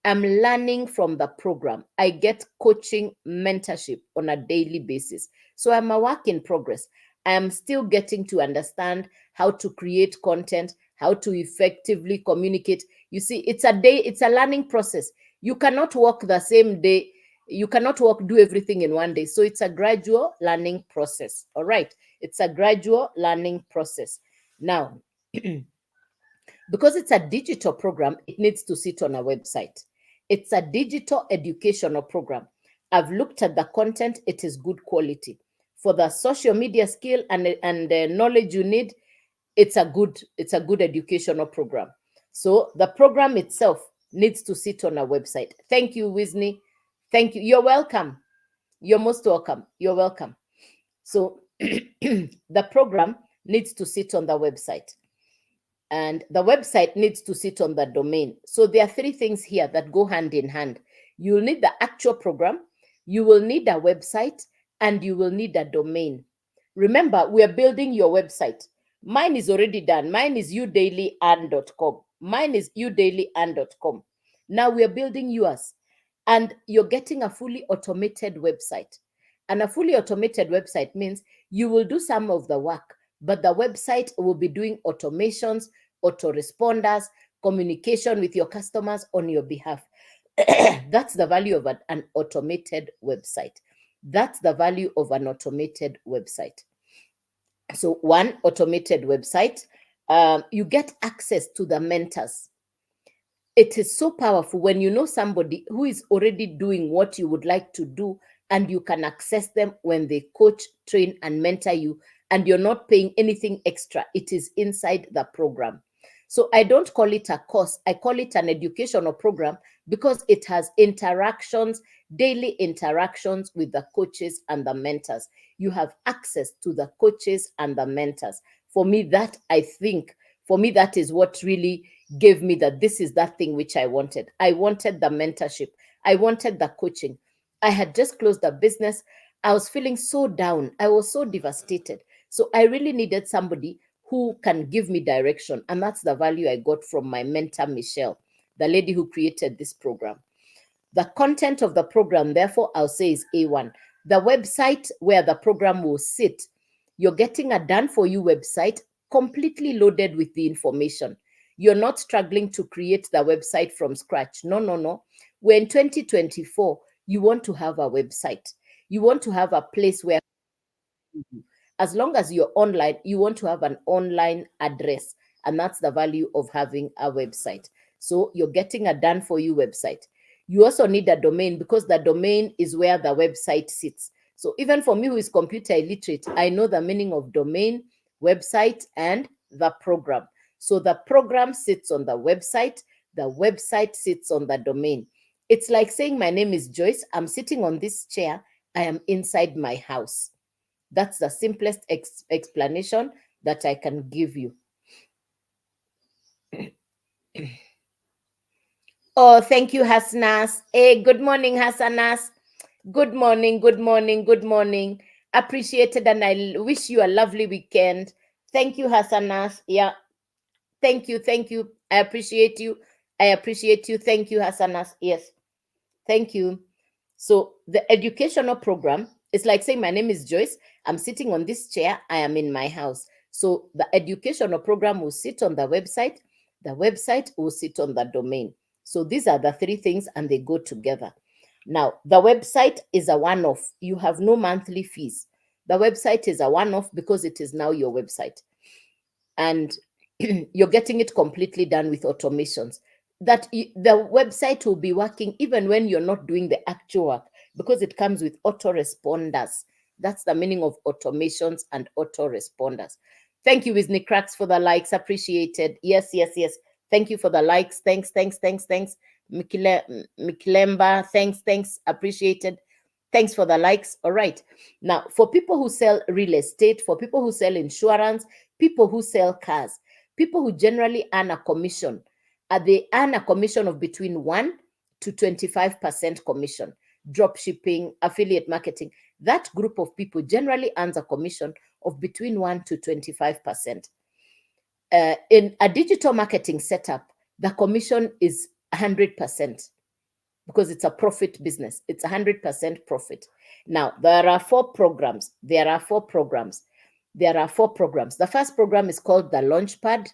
I'm learning from the program. I get coaching mentorship on a daily basis. So I'm a work in progress. I am still getting to understand how to create content, how to effectively communicate. You see, it's a learning process. You cannot walk the same day. You cannot walk, do everything in one day. So it's a gradual learning process. All right. It's a gradual learning process. Now, because it's a digital program, it needs to sit on a website. It's a digital educational program. I've looked at the content, it is good quality. For the social media skill and the knowledge you need, it's a good educational program. So the program itself needs to sit on a website. Thank you, Wisney. Thank you. You're welcome. You're most welcome. You're welcome. So the program needs to sit on the website, and the website needs to sit on the domain. So there are 3 things here that go hand in hand. You'll need the actual program, you will need a website, and you will need a domain. Remember, we are building your website. Mine is already done. Mine is udailyand.com. Mine is udailyand.com. Now we are building yours, and you're getting a fully automated website. And a fully automated website means you will do some of the work, but the website will be doing automations, autoresponders, communication with your customers on your behalf. That's the value of an automated website. That's the value of an automated website. So, one, automated website. You get access to the mentors. It is so powerful when you know somebody who is already doing what you would like to do and you can access them when they coach, train, and mentor you, and you're not paying anything extra. It is inside the program. So I don't call it a course, I call it an educational program because it has interactions, daily interactions with the coaches and the mentors. You have access to the coaches and the mentors. For me, that I think, for me, that is what really gave me that this is that thing which I wanted. I wanted the mentorship. I wanted the coaching. I had just closed a business. I was feeling so down. I was so devastated. So I really needed somebody who can give me direction. And that's the value I got from my mentor, Michelle, the lady who created this program. The content of the program, therefore, I'll say is A1. The website where the program will sit, you're getting a done for you website completely loaded with the information. You're not struggling to create the website from scratch. No, no, no. We're in 2024. You want to have a website. You want to have a place where, as long as you're online, you want to have an online address. And that's the value of having a website. So you're getting a done for you website. You also need a domain because the domain is where the website sits. So even for me who is computer illiterate, I know the meaning of domain, website, and the program. So the program sits on the website sits on the domain. It's like saying my name is Joyce, I'm sitting on this chair, I am inside my house. That's the simplest explanation that I can give you. Oh, thank you, Hasnas. Hey, good morning, Hassanas. Good morning, good morning, good morning. Appreciated, and I wish you a lovely weekend. Thank you, Hassanas. Yeah, thank you, thank you. I appreciate you. I appreciate you. Thank you, Hassanas. Yes, thank you. So the educational program is like saying, my name is Joyce. I'm sitting on this chair. I am in my house. So the educational program will sit on the website. The website will sit on the domain. So these are the three things and they go together. Now, the website is a one-off. You have no monthly fees. The website is a one-off because it is now your website. And you're getting it completely done with automations. The website will be working even when you're not doing the actual work because it comes with autoresponders. That's the meaning of automations and autoresponders. Thank you, Wisney Cracks, for the likes. Appreciated. Yes, yes, yes. Thank you for the likes. Thanks, thanks, thanks, thanks. Mikilemba, thanks. Appreciated. Thanks for the likes. All right. Now, for people who sell real estate, for people who sell insurance, people who sell cars, people who generally earn a commission, they earn a commission of between 1 to 25% commission. Drop shipping, affiliate marketing, that group of people generally earns a commission of between 1 to 25%. In a digital marketing setup, the commission is 100% because it's a profit business. It's 100% profit. Now, there are four programs. The first program is called the Launchpad.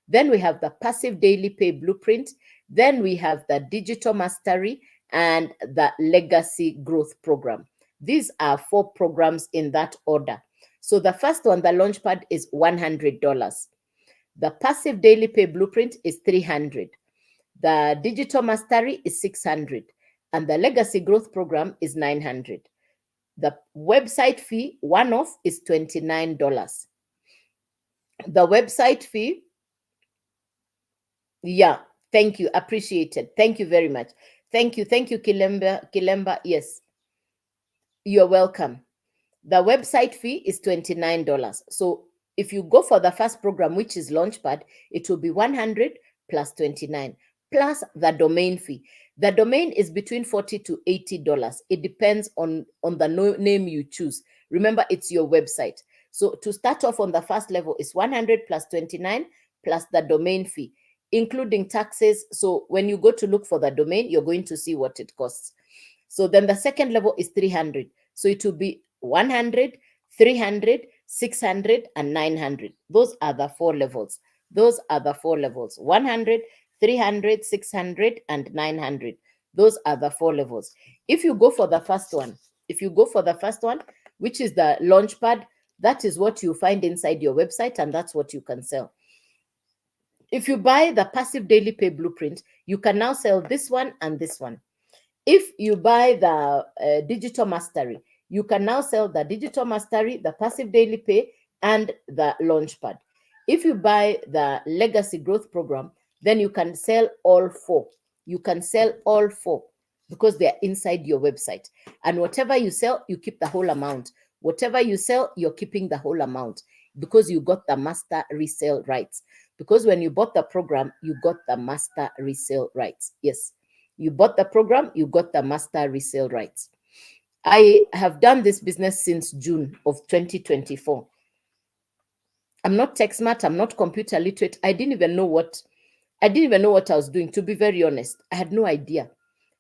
Then we have the Passive Daily Pay Blueprint. Then we have the Digital Mastery and the Legacy Growth Program. These are four programs in that order. So the first one, the Launchpad, is $100. The Passive Daily Pay Blueprint is $300. The Digital Mastery is $600. And the Legacy Growth Program is $900. The website fee, one-off, is $29. The website fee, yeah, thank you, appreciated. Thank you very much. Thank you, Kilemba. Yes, you're welcome. The website fee is $29. So if you go for the first program, which is Launchpad, it will be 100 plus 29 plus the domain fee. The domain is between $40 to $80. It depends on the name you choose. Remember, it's your website. So to start off on the first level is 100 plus 29 plus the domain fee, including taxes. So when you go to look for the domain, you're going to see what it costs. So then the second level is 300. So it will be 100, 300, 600, and 900. Those are the four levels. 100, 300, 600, and 900. Those are the four levels. If you go for the first one, which is the Launchpad, that is what you find inside your website, and that's what you can sell. If you buy the Passive Daily Pay Blueprint, you can now sell this one and this one. If you buy the digital mastery, you can now sell the digital mastery, the passive daily pay, and the launchpad. If you buy the legacy growth program, then you can sell all four. You can sell all four because they're inside your website. And whatever you sell, you keep the whole amount. Whatever you sell, you're keeping the whole amount because you got the master resale rights. Because when you bought the program, you got the master resale rights. Yes. You bought the program, you got the master resale rights. I have done this business since June of 2024. I'm not tech smart, I'm not computer literate. I didn't even know what I was doing, to be very honest. I had no idea.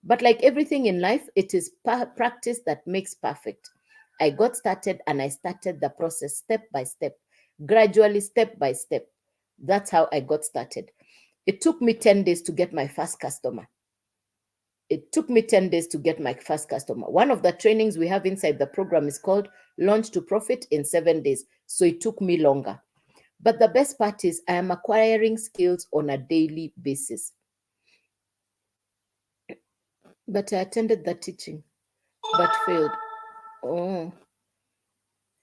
But like everything in life, it is practice that makes perfect. I got started and I started the process step by step, gradually, step by step. That's how I got started. It took me 10 days to get my first customer. It took me 10 days to get my first customer. One of the trainings we have inside the program is called Launch to Profit in 7 days. So it took me longer. But the best part is I am acquiring skills on a daily basis. But I attended the teaching, but failed. Oh,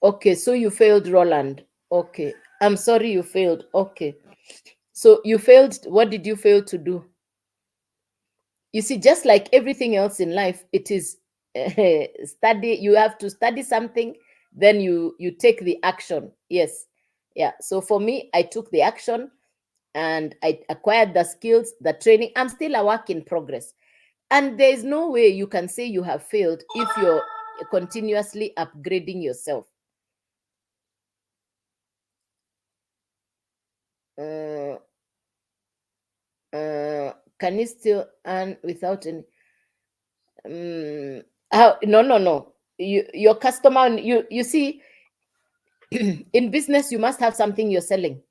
okay. So you failed, Roland. Okay. I'm sorry you failed. Okay. So you failed. What did you fail to do? You see, just like everything else in life, it is study. You have to study something, then you take the action. Yes. Yeah. So for me, I took the action and I acquired the skills, the training. I'm still a work in progress. And there is no way you can say you have failed if you're continuously upgrading yourself. Uh, can you still earn without any? How? No, no, no. Your customer, you see, in business, you must have something you're selling.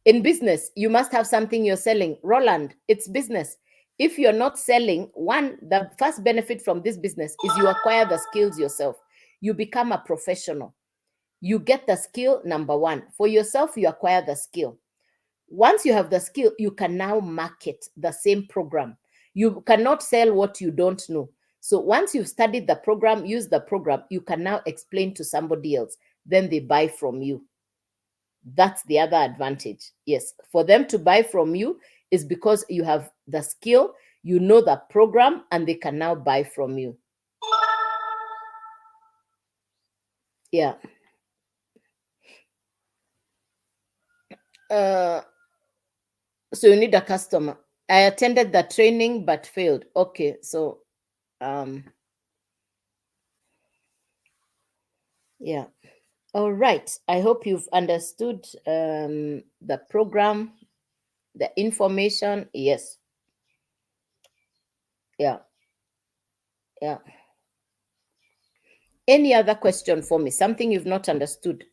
In business, you must have something you're selling. Roland, it's business. If you're not selling, the first benefit from this business is you acquire the skills yourself. You become a professional. You get the skill, number one. For yourself, you acquire the skill. Once you have the skill, you can now market the same program. You cannot sell what you don't know. So once you've studied the program, use the program, you can now explain to somebody else. Then they buy from you. That's the other advantage. Yes, for them to buy from you is because you have the skill, you know the program, and they can now buy from you. Yeah. So you need a customer. I attended the training but failed. Okay, so yeah. All right. I hope you've understood the program, the information. Yes. Yeah. Yeah. Any other question for me? Something you've not understood?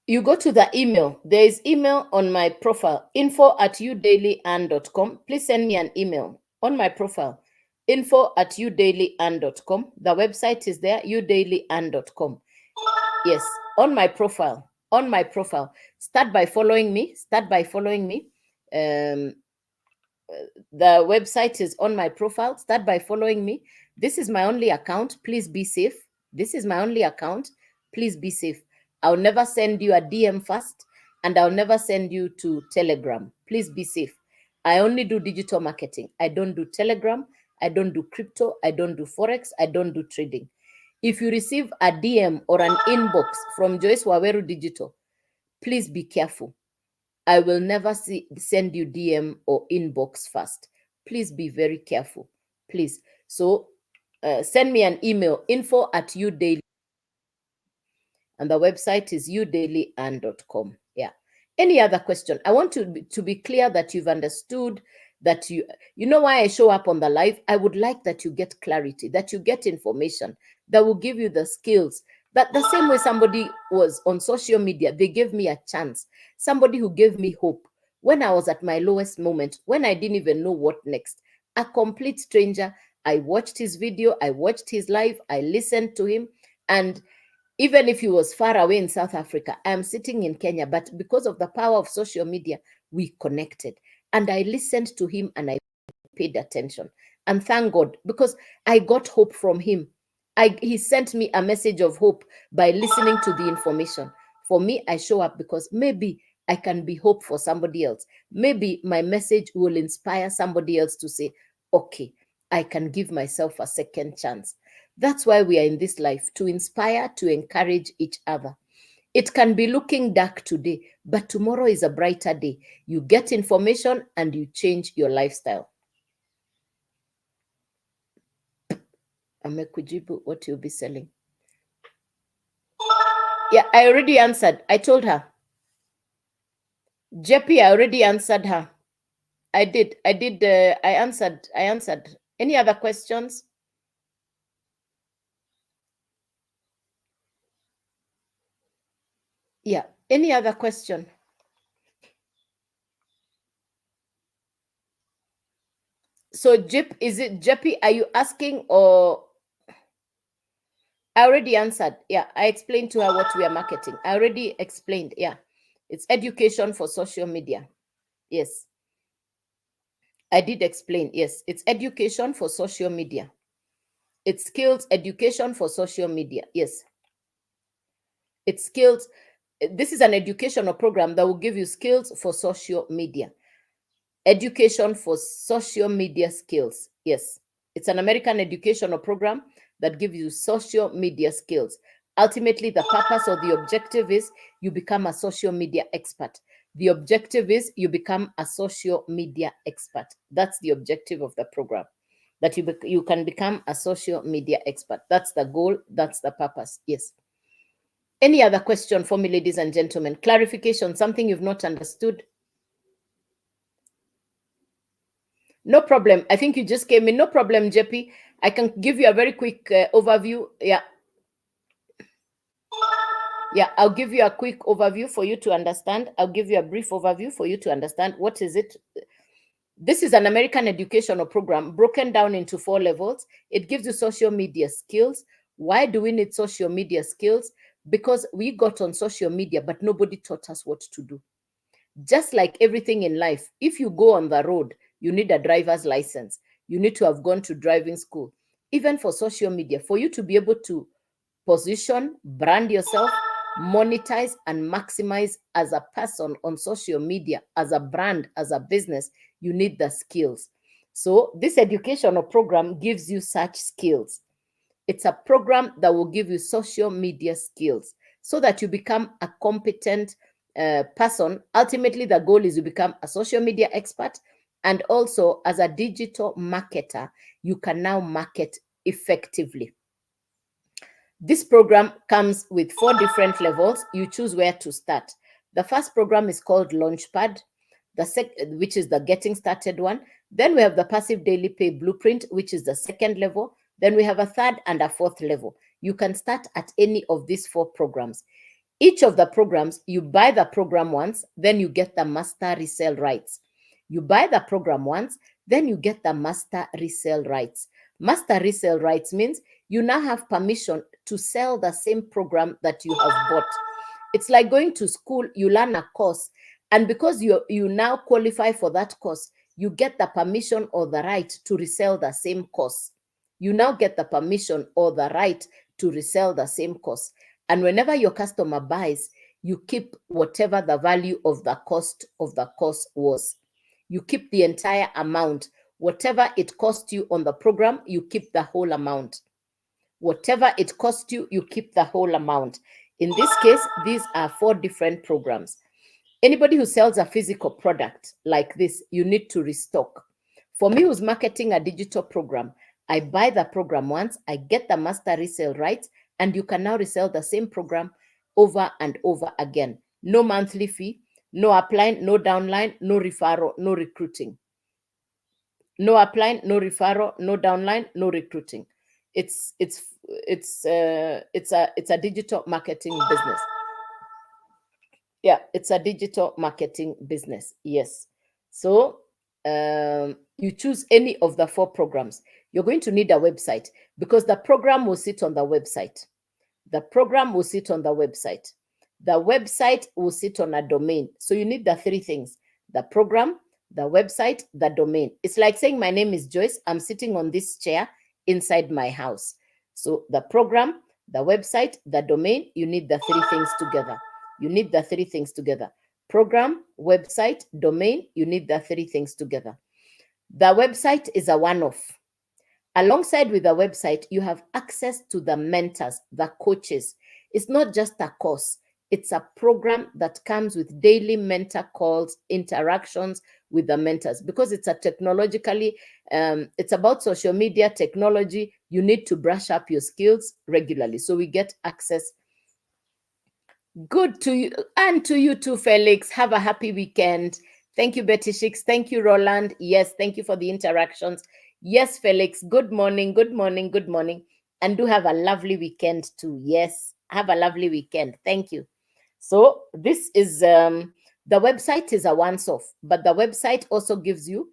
You go to the email. There is email on my profile, info@udailyand.com. Please send me an email on my profile, info@udailyand.com. The website is there, udailyand.com. Yes, on my profile. On my profile. Start by following me. Start by following me. The website is on my profile. Start by following me. This is my only account. Please be safe. This is my only account. Please be safe. I'll never send you a DM first, and I'll never send you to Telegram. Please be safe. I only do digital marketing. I don't do Telegram. I don't do crypto. I don't do Forex. I don't do trading. If you receive a DM or an inbox from Joyce Waweru Digital, please be careful. I will never send you DM or inbox first. Please be very careful. Please. So send me an email, info@udaily, and the website is udailyand.com. Yeah. Any other question? I want to be clear that you've understood, that you know why I show up on the live. I would like that you get clarity, that you get information that will give you the skills. That the same way somebody was on social media, they gave me a chance. Somebody who gave me hope when I was at my lowest moment, when I didn't even know what next. A complete stranger I watched his video, I watched his live, I listened to him. And even if he was far away in South Africa, I'm sitting in Kenya, but because of the power of social media, we connected. And I listened to him and I paid attention. And thank God, because I got hope from him. He sent me a message of hope by listening to the information. For me, I show up because maybe I can be hope for somebody else. Maybe my message will inspire somebody else to say, okay, I can give myself a second chance. That's why we are in this life, to inspire, to encourage each other. It can be looking dark today, but tomorrow is a brighter day. You get information and you change your lifestyle. Amekujibu what you'll be selling. Yeah, I already answered. I told her. Jeppy, I already answered her. I did. I answered. Any other questions? Yeah. Any other question? So, Jeppy, are you asking, or I already answered? Yeah, I explained to her what we are marketing. I already explained. Yeah. It's education for social media. Yes. I did explain. Yes. It's education for social media. It's skills education for social media. Yes. It's skills. This is an educational program that will give you skills for social media. Education for social media skills. Yes. It's an American educational program that gives you social media skills. Ultimately, the purpose or the objective is you become a social media expert. The objective is you become a social media expert. That's the objective of the program, that you can become a social media expert. That's the goal. That's the purpose. Yes. Any other question for me, ladies and gentlemen? Clarification, something you've not understood? No problem. I think you just came in. No problem, JP. I can give you a very quick overview. Yeah. Yeah, I'll give you a quick overview for you to understand. I'll give you a brief overview for you to understand. What is it? This is an American educational program broken down into 4 levels. It gives you social media skills. Why do we need social media skills? Because we got on social media, but nobody taught us what to do. Just like everything in life, if you go on the road, you need a driver's license. You need to have gone to driving school. Even for social media, for you to be able to position, brand yourself, monetize, and maximize as a person on social media, as a brand, as a business, you need the skills. So this educational program gives you such skills. It's a program that will give you social media skills so that you become a competent person. Ultimately, the goal is you become a social media expert. And also, as a digital marketer, you can now market effectively. This program comes with 4 different levels. You choose where to start. The first program is called Launchpad, which is the getting started one. Then we have the passive daily pay blueprint, which is the second level. Then we have a third and a fourth level. You can start at any of these 4 programs. Each of the programs, you buy the program once, then you get the master resale rights. You buy the program once, then you get the master resale rights. Master resale rights means you now have permission to sell the same program that you have bought. It's like going to school, you learn a course, and because you now qualify for that course, you get the permission or the right to resell the same course. You now get the permission or the right to resell the same course. And whenever your customer buys, you keep whatever the value of the cost of the course was. You keep the entire amount. Whatever it cost you on the program, you keep the whole amount. Whatever it cost you, you keep the whole amount. In this case, these are 4 different programs. Anybody who sells a physical product like this, you need to restock. For me, who's marketing a digital program, I buy the program once, I get the master resale rights, and you can now resell the same program over and over again. No monthly fee, no upline, no downline, no referral, no recruiting. No upline, no referral, no downline, no recruiting. It's a digital marketing business. Yeah, it's a digital marketing business. Yes. So you choose any of the 4 programs. you're going to need a website because the program will sit on the website. The program will sit on the website. The website will sit on a domain. So you need the three things: the program, the website, the domain. It's like saying, my name is Joyce. I'm sitting on this chair inside my house. So the program, the website, the domain, you need the three things together. You need the three things together. Program, website, domain, you need the three things together. The website is a one-off. Alongside with the website, you have access to the mentors, the coaches. It's not just a course. It's a program that comes with daily mentor calls, interactions with the mentors, because it's a technologically, it's about social media technology. You need to brush up your skills regularly. So we get access. Good to you, and to you too, Felix. Have a happy weekend. Thank you, Betty Shix. Thank you, Roland. Yes, thank you for the interactions. Yes, Felix. Good morning, good morning, good morning. And do have a lovely weekend too. Yes, have a lovely weekend. Thank you. So this is, the website is a once-off, but the website also gives you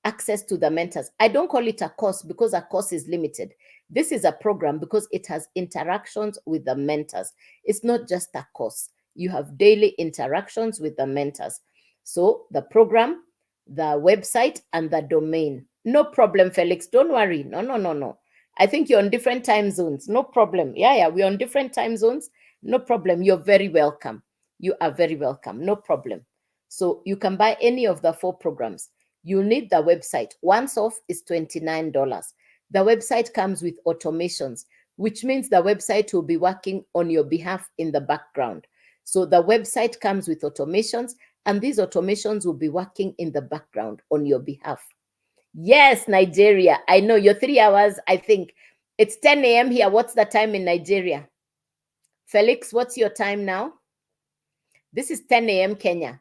access to the mentors. I don't call it a course because a course is limited. This is a program because it has interactions with the mentors. It's not just a course. You have daily interactions with the mentors. So the program, the website, and the domain. No problem, Felix. Don't worry. No, no, no, no. I think you're on different time zones. No problem. Yeah, we're on different time zones. No problem. You're very welcome. You are very welcome. No problem. So you can buy any of the 4 programs. You need the website. Once off is $29. The website comes with automations, which means the website will be working on your behalf in the background. So the website comes with automations, and these automations will be working in the background on your behalf. Yes, Nigeria. I know you're 3 hours. I think it's 10 a.m. here. What's the time in Nigeria? Felix, what's your time now? This is 10 a.m. Kenya.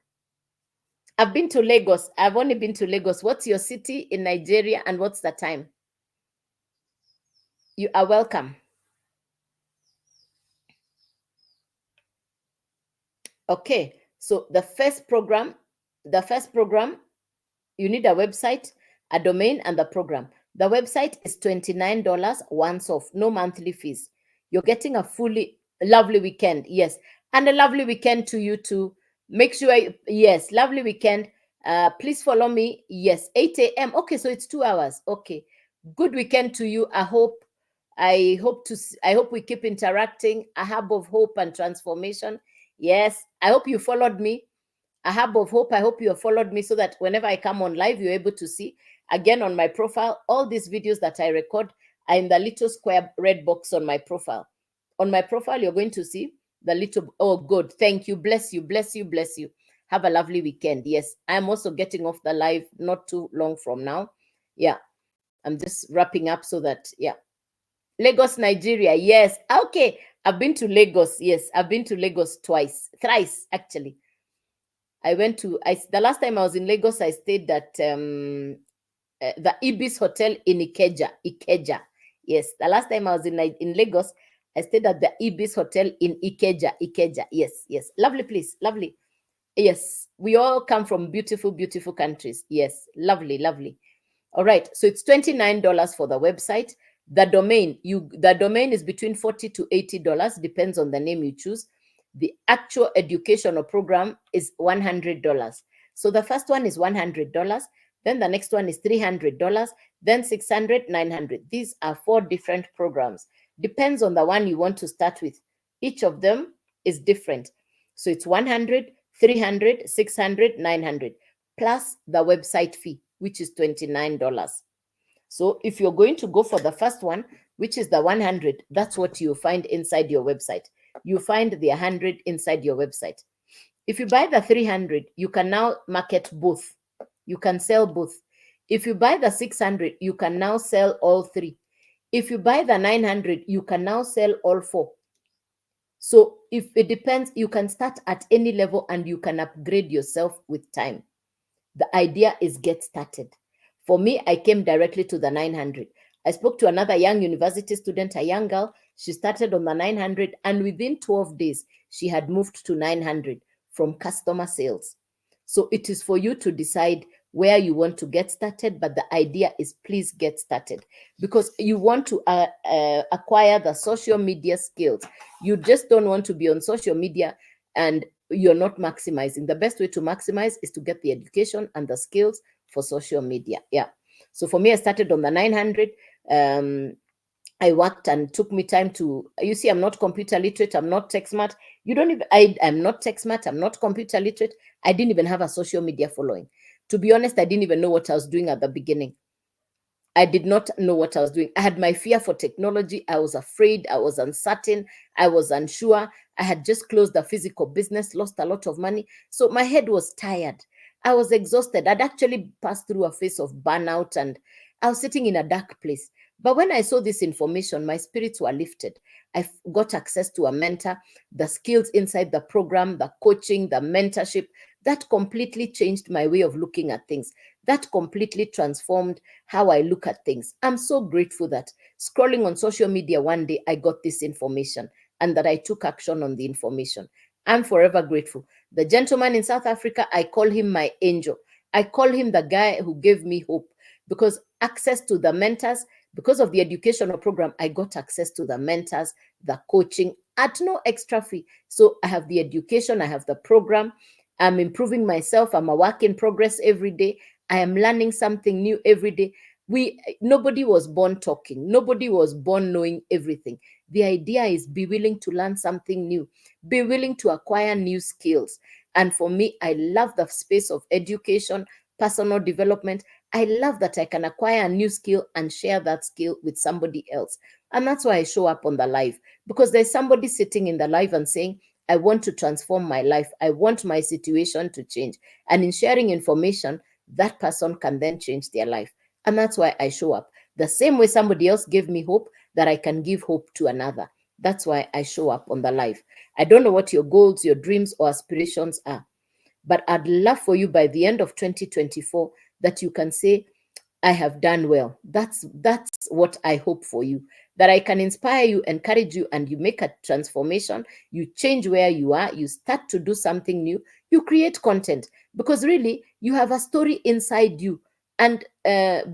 I've been to Lagos. I've only been to Lagos. What's your city in Nigeria and what's the time? You are welcome. Okay, so the first program, you need a website, a domain, and the program. The website is $29 once off, no monthly fees. You're getting a fully lovely weekend. Yes, and a lovely weekend to you too. Make sure, yes, lovely weekend. Please follow me. Yes, 8 a.m. Okay, so it's 2 hours. Okay, good weekend to you. I hope we keep interacting. A hub of hope and transformation. Yes, I hope you followed me. A hub of hope. I hope you have followed me so that whenever I come on live, you're able to see. Again, on my profile, all these videos that I record are in the little square red box on my profile. On my profile, you're going to see the little, oh, good. Thank you. Bless you. Bless you. Bless you. Have a lovely weekend. Yes, I'm also getting off the live not too long from now. Yeah, I'm just wrapping up so that, yeah. Lagos, Nigeria. Yes. Okay. I've been to Lagos. Yes, I've been to Lagos thrice, actually. The last time I was in Lagos, I stayed at the Ibis Hotel in Ikeja. Yes, the last time I was in Lagos, I stayed at the Ibis Hotel in Ikeja. Yes. Lovely place, lovely. Yes, we all come from beautiful, beautiful countries. Yes, lovely. All right, so it's $29 for the website. The domain is between $40 to $80, depends on the name you choose. The actual educational program is $100. So the first one is $100, then the next one is $300, then $600, $900. These are 4 different programs. Depends on the one you want to start with. Each of them is different. So it's $100, $300, $600, $900, plus the website fee, which is $29. So if you're going to go for the first one, which is the 100, that's what you find inside your website. You find the 100 inside your website. If you buy the 300, you can now market both. You can sell both. If you buy the 600, you can now sell all 3. If you buy the 900, you can now sell all 4. So if it depends, you can start at any level and you can upgrade yourself with time. The idea is get started. For me, I came directly to the 900. I spoke to another young university student, a young girl. She started on the 900, and within 12 days, she had moved to 900 from customer sales. So it is for you to decide where you want to get started, but the idea is please get started, because you want to acquire the social media skills. You just don't want to be on social media and you're not maximizing. The best way to maximize is to get the education and the skills for social media. Yeah. So for me, I started on the 900. I worked, and took me time to, you see, I'm not computer literate, I'm not tech smart. You don't even, I'm not tech smart, I'm not computer literate. I didn't even have a social media following. To be honest, I didn't even know what I was doing at the beginning. I did not know what I was doing. I had my fear for technology. I was afraid. I was uncertain. I was unsure. I had just closed a physical business, lost a lot of money. So my head was tired. I was exhausted. I'd actually passed through a phase of burnout, and I was sitting in a dark place. But when I saw this information, my spirits were lifted. I got access to a mentor, the skills inside the program, the coaching, the mentorship. That completely changed my way of looking at things. That completely transformed how I look at things. I'm so grateful that scrolling on social media one day, I got this information and that I took action on the information. I'm forever grateful. The gentleman in South Africa, I call him my angel. I call him the guy who gave me hope, because access to the mentors, because of the educational program, I got access to the mentors, the coaching at no extra fee. So I have the education, I have the program. I'm improving myself. I'm a work in progress every day. I am learning something new every day. Nobody was born talking. Nobody was born knowing everything. The idea is be willing to learn something new, be willing to acquire new skills. And for me, I love the space of education, personal development. I love that I can acquire a new skill and share that skill with somebody else. And that's why I show up on the live, because there's somebody sitting in the live and saying, I want to transform my life. I want my situation to change. And in sharing information, that person can then change their life. And that's why I show up. The same way somebody else gave me hope, that I can give hope to another. That's why I show up on the live. I don't know what your goals, your dreams, or aspirations are, but I'd love for you by the end of 2024 that you can say, I have done well. That's what I hope for you, that I can inspire you, encourage you, and you make a transformation. You change where you are, you start to do something new, you create content, because really you have a story inside you. And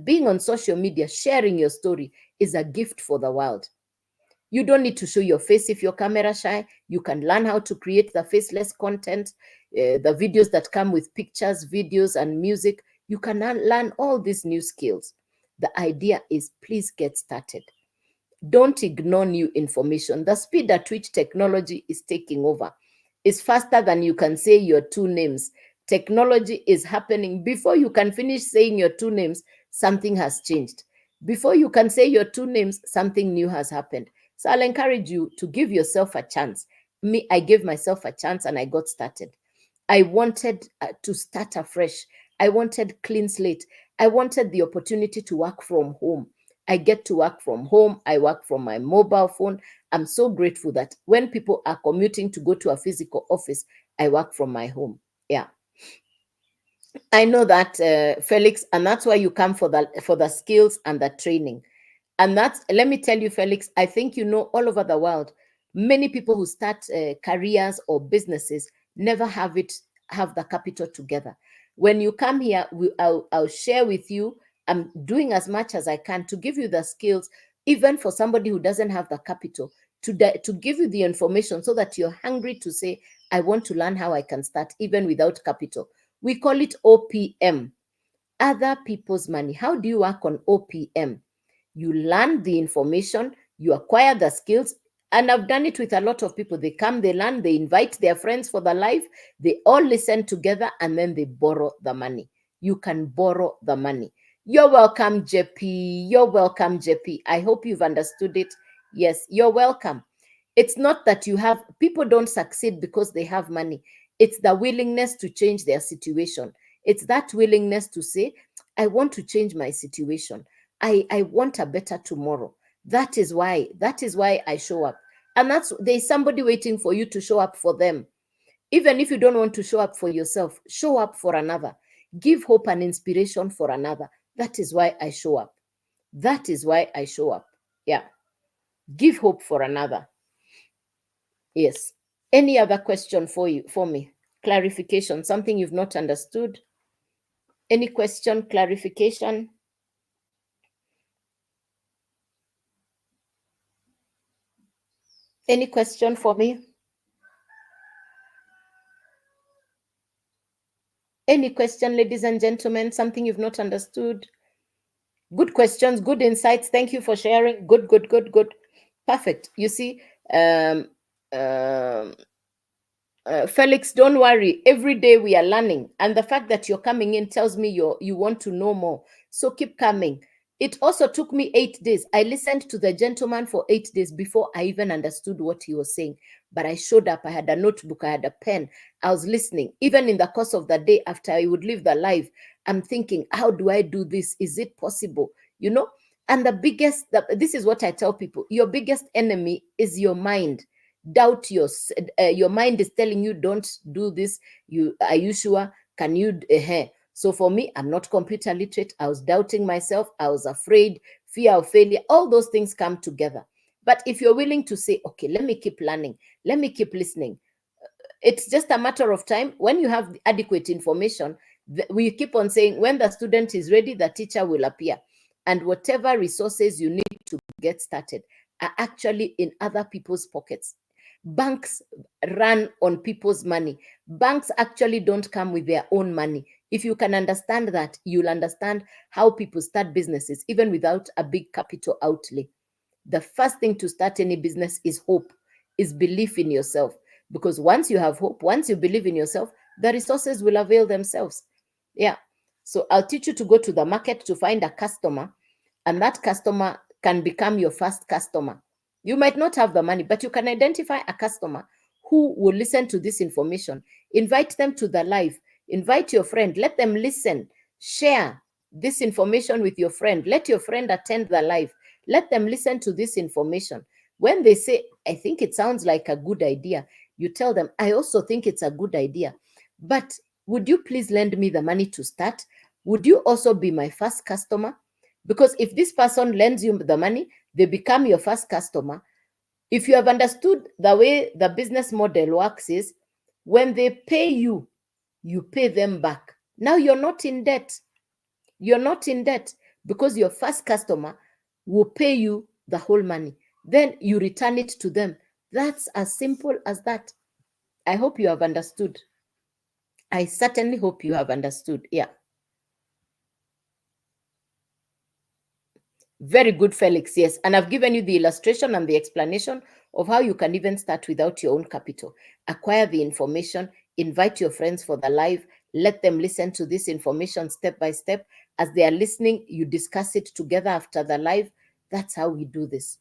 being on social media, sharing your story is a gift for the world. You don't need to show your face if you're camera shy. You can learn how to create the faceless content, the videos that come with pictures, videos, and music. You can learn all these new skills. The idea is please get started. Don't ignore new information. The speed at which technology is taking over is faster than you can say your two names. Technology is happening. Before you can finish saying your two names, something has changed. Before you can say your two names, something new has happened. So I'll encourage you to give yourself a chance. Me, I gave myself a chance and I got started. I wanted to start afresh. I wanted clean slate. I wanted the opportunity to work from home. I get to work from home. I work from my mobile phone. I'm so grateful that when people are commuting to go to a physical office, I work from my home. Yeah. I know that, Felix, and that's why you come for the skills and the training. And that's, let me tell you, Felix, I think you know all over the world, many people who start careers or businesses never have the capital together. When you come here, I'll share with you. I'm doing as much as I can to give you the skills, even for somebody who doesn't have the capital, to give you the information so that you're hungry to say, I want to learn how I can start even without capital. We call it OPM, other people's money. How do you work on OPM? You learn the information, you acquire the skills. And I've done it with a lot of people. They come, they learn, they invite their friends for the live, they all listen together, and then they borrow the money. You can borrow the money. You're welcome, JP. You're welcome, JP. I hope you've understood it. Yes, you're welcome. It's not that you have, people don't succeed because they have money. It's the willingness to change their situation. It's that willingness to say, I want to change my situation. I want a better tomorrow. That is why I show up. And there's somebody waiting for you to show up for them. Even if you don't want to show up for yourself, show up for another. Give hope and inspiration for another. That is why I show up. That is why I show up. Yeah. Give hope for another. Yes. Any other question for me? Clarification, something you've not understood? Any question, clarification? Any question for me? Any question, ladies and gentlemen? Something you've not understood? Good questions, good insights. Thank you for sharing. Good, good, good, good. Perfect. You see, um, um, Felix, don't worry. Every day we are learning, and the fact that you're coming in tells me you want to know more. So keep coming. It also took me 8 days. I listened to the gentleman for 8 days before I even understood what he was saying. But I showed up. I had a notebook. I had a pen. I was listening. Even in the course of the day, after I would leave the live, I'm thinking, how do I do this? Is it possible? You know. And this is what I tell people: your biggest enemy is your mind. Doubt your mind is telling you, don't do this. Are you sure? Can you So for me, I'm not computer literate. I was doubting myself. I was afraid. Fear of failure. All those things come together. But if you're willing to say, okay, let me keep learning, let me keep listening, it's just a matter of time. When you have adequate information, we keep on saying, when the student is ready, the teacher will appear. And whatever resources you need to get started are actually in other people's pockets. Banks run on people's money. Banks actually don't come with their own money. If you can understand that, you'll understand how people start businesses even without a big capital outlay. The first thing to start any business is hope, is belief in yourself. Because once you have hope, once you believe in yourself, the resources will avail themselves. Yeah. So I'll teach you to go to the market to find a customer, and that customer can become your first customer. You might not have the money, but you can identify a customer who will listen to this information. Invite them to the live. Invite your friend. Let them listen. Share this information with your friend. Let your friend attend the live. Let them listen to this information. When they say, I think it sounds like a good idea, you tell them, I also think it's a good idea. But would you please lend me the money to start? Would you also be my first customer? Because if this person lends you the money, they become your first customer. If you have understood the way the business model works is, when they pay you, you pay them back. Now you're not in debt. You're not in debt because your first customer will pay you the whole money. Then you return it to them. That's as simple as that. I hope you have understood. I certainly hope you have understood. Yeah. Very good, Felix. Yes. And I've given you the illustration and the explanation of how you can even start without your own capital. Acquire the information, invite your friends for the live, let them listen to this information step by step. As they are listening, you discuss it together after the live. That's how we do this.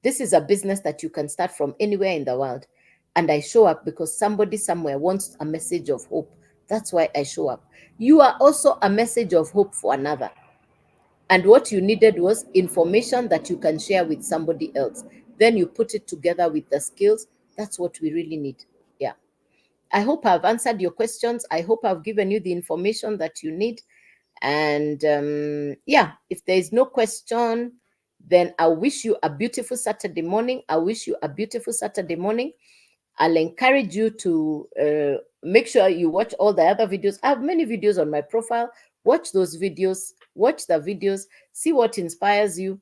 This is a business that you can start from anywhere in the world. And I show up because somebody somewhere wants a message of hope. That's why I show up. You are also a message of hope for another. And what you needed was information that you can share with somebody else. Then you put it together with the skills. That's what we really need. Yeah. I hope I've answered your questions. I hope I've given you the information that you need. And yeah, if there is no question, then I wish you a beautiful Saturday morning. I wish you a beautiful Saturday morning. I'll encourage you to make sure you watch all the other videos. I have many videos on my profile. Watch those videos, watch the videos, see what inspires you.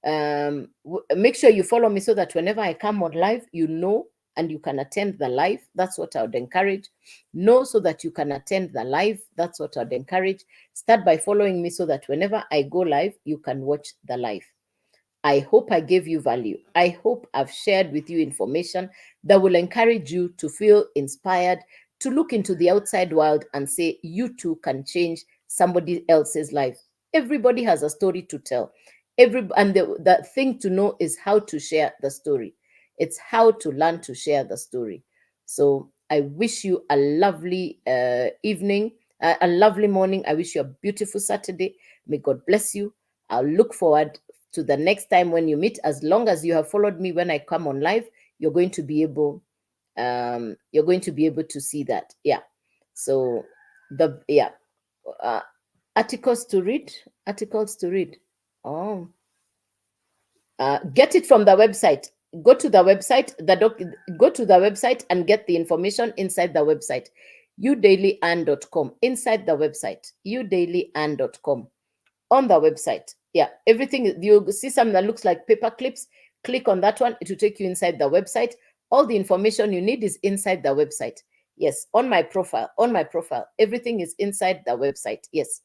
Make sure you follow me so that whenever I come on live, you know, and you can attend the live. That's what I would encourage. Know so that you can attend the live. That's what I'd encourage. Start by following me so that whenever I go live, you can watch the live. I hope I gave you value. I hope I've shared with you information that will encourage you to feel inspired, to look into the outside world and say, you too can change somebody else's life. Everybody has a story to tell. And the thing to know is how to share the story. It's how to learn to share the story. So I wish you a lovely evening, a lovely morning. I wish you a beautiful Saturday. May God bless you. I'll look forward to the next time when you meet. As long as you have followed me when I come on live, you're going to be able to see that. Yeah. So uh, articles to read. Oh, get it from the website. Go to the website. Go to the website and get the information inside the website. youdailyand.com, inside the website, youdailyand.com. On the website, yeah, everything, you see something that looks like paper clips, click on that one, it will take you inside the website. All the information you need is inside the website. Yes, on my profile, everything is inside the website. Yes,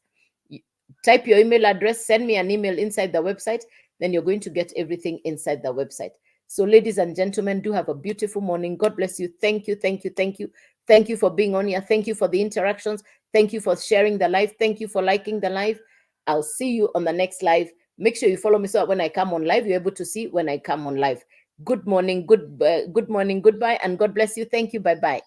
type your email address, send me an email inside the website, then you're going to get everything inside the website. So ladies and gentlemen, do have a beautiful morning. God bless you. Thank you, thank you, thank you. Thank you for being on here. Thank you for the interactions. Thank you for sharing the live. Thank you for liking the live. I'll see you on the next live. Make sure you follow me so that when I come on live, you're able to see when I come on live. Good morning, good morning, goodbye, and God bless you. Thank you. Bye-bye.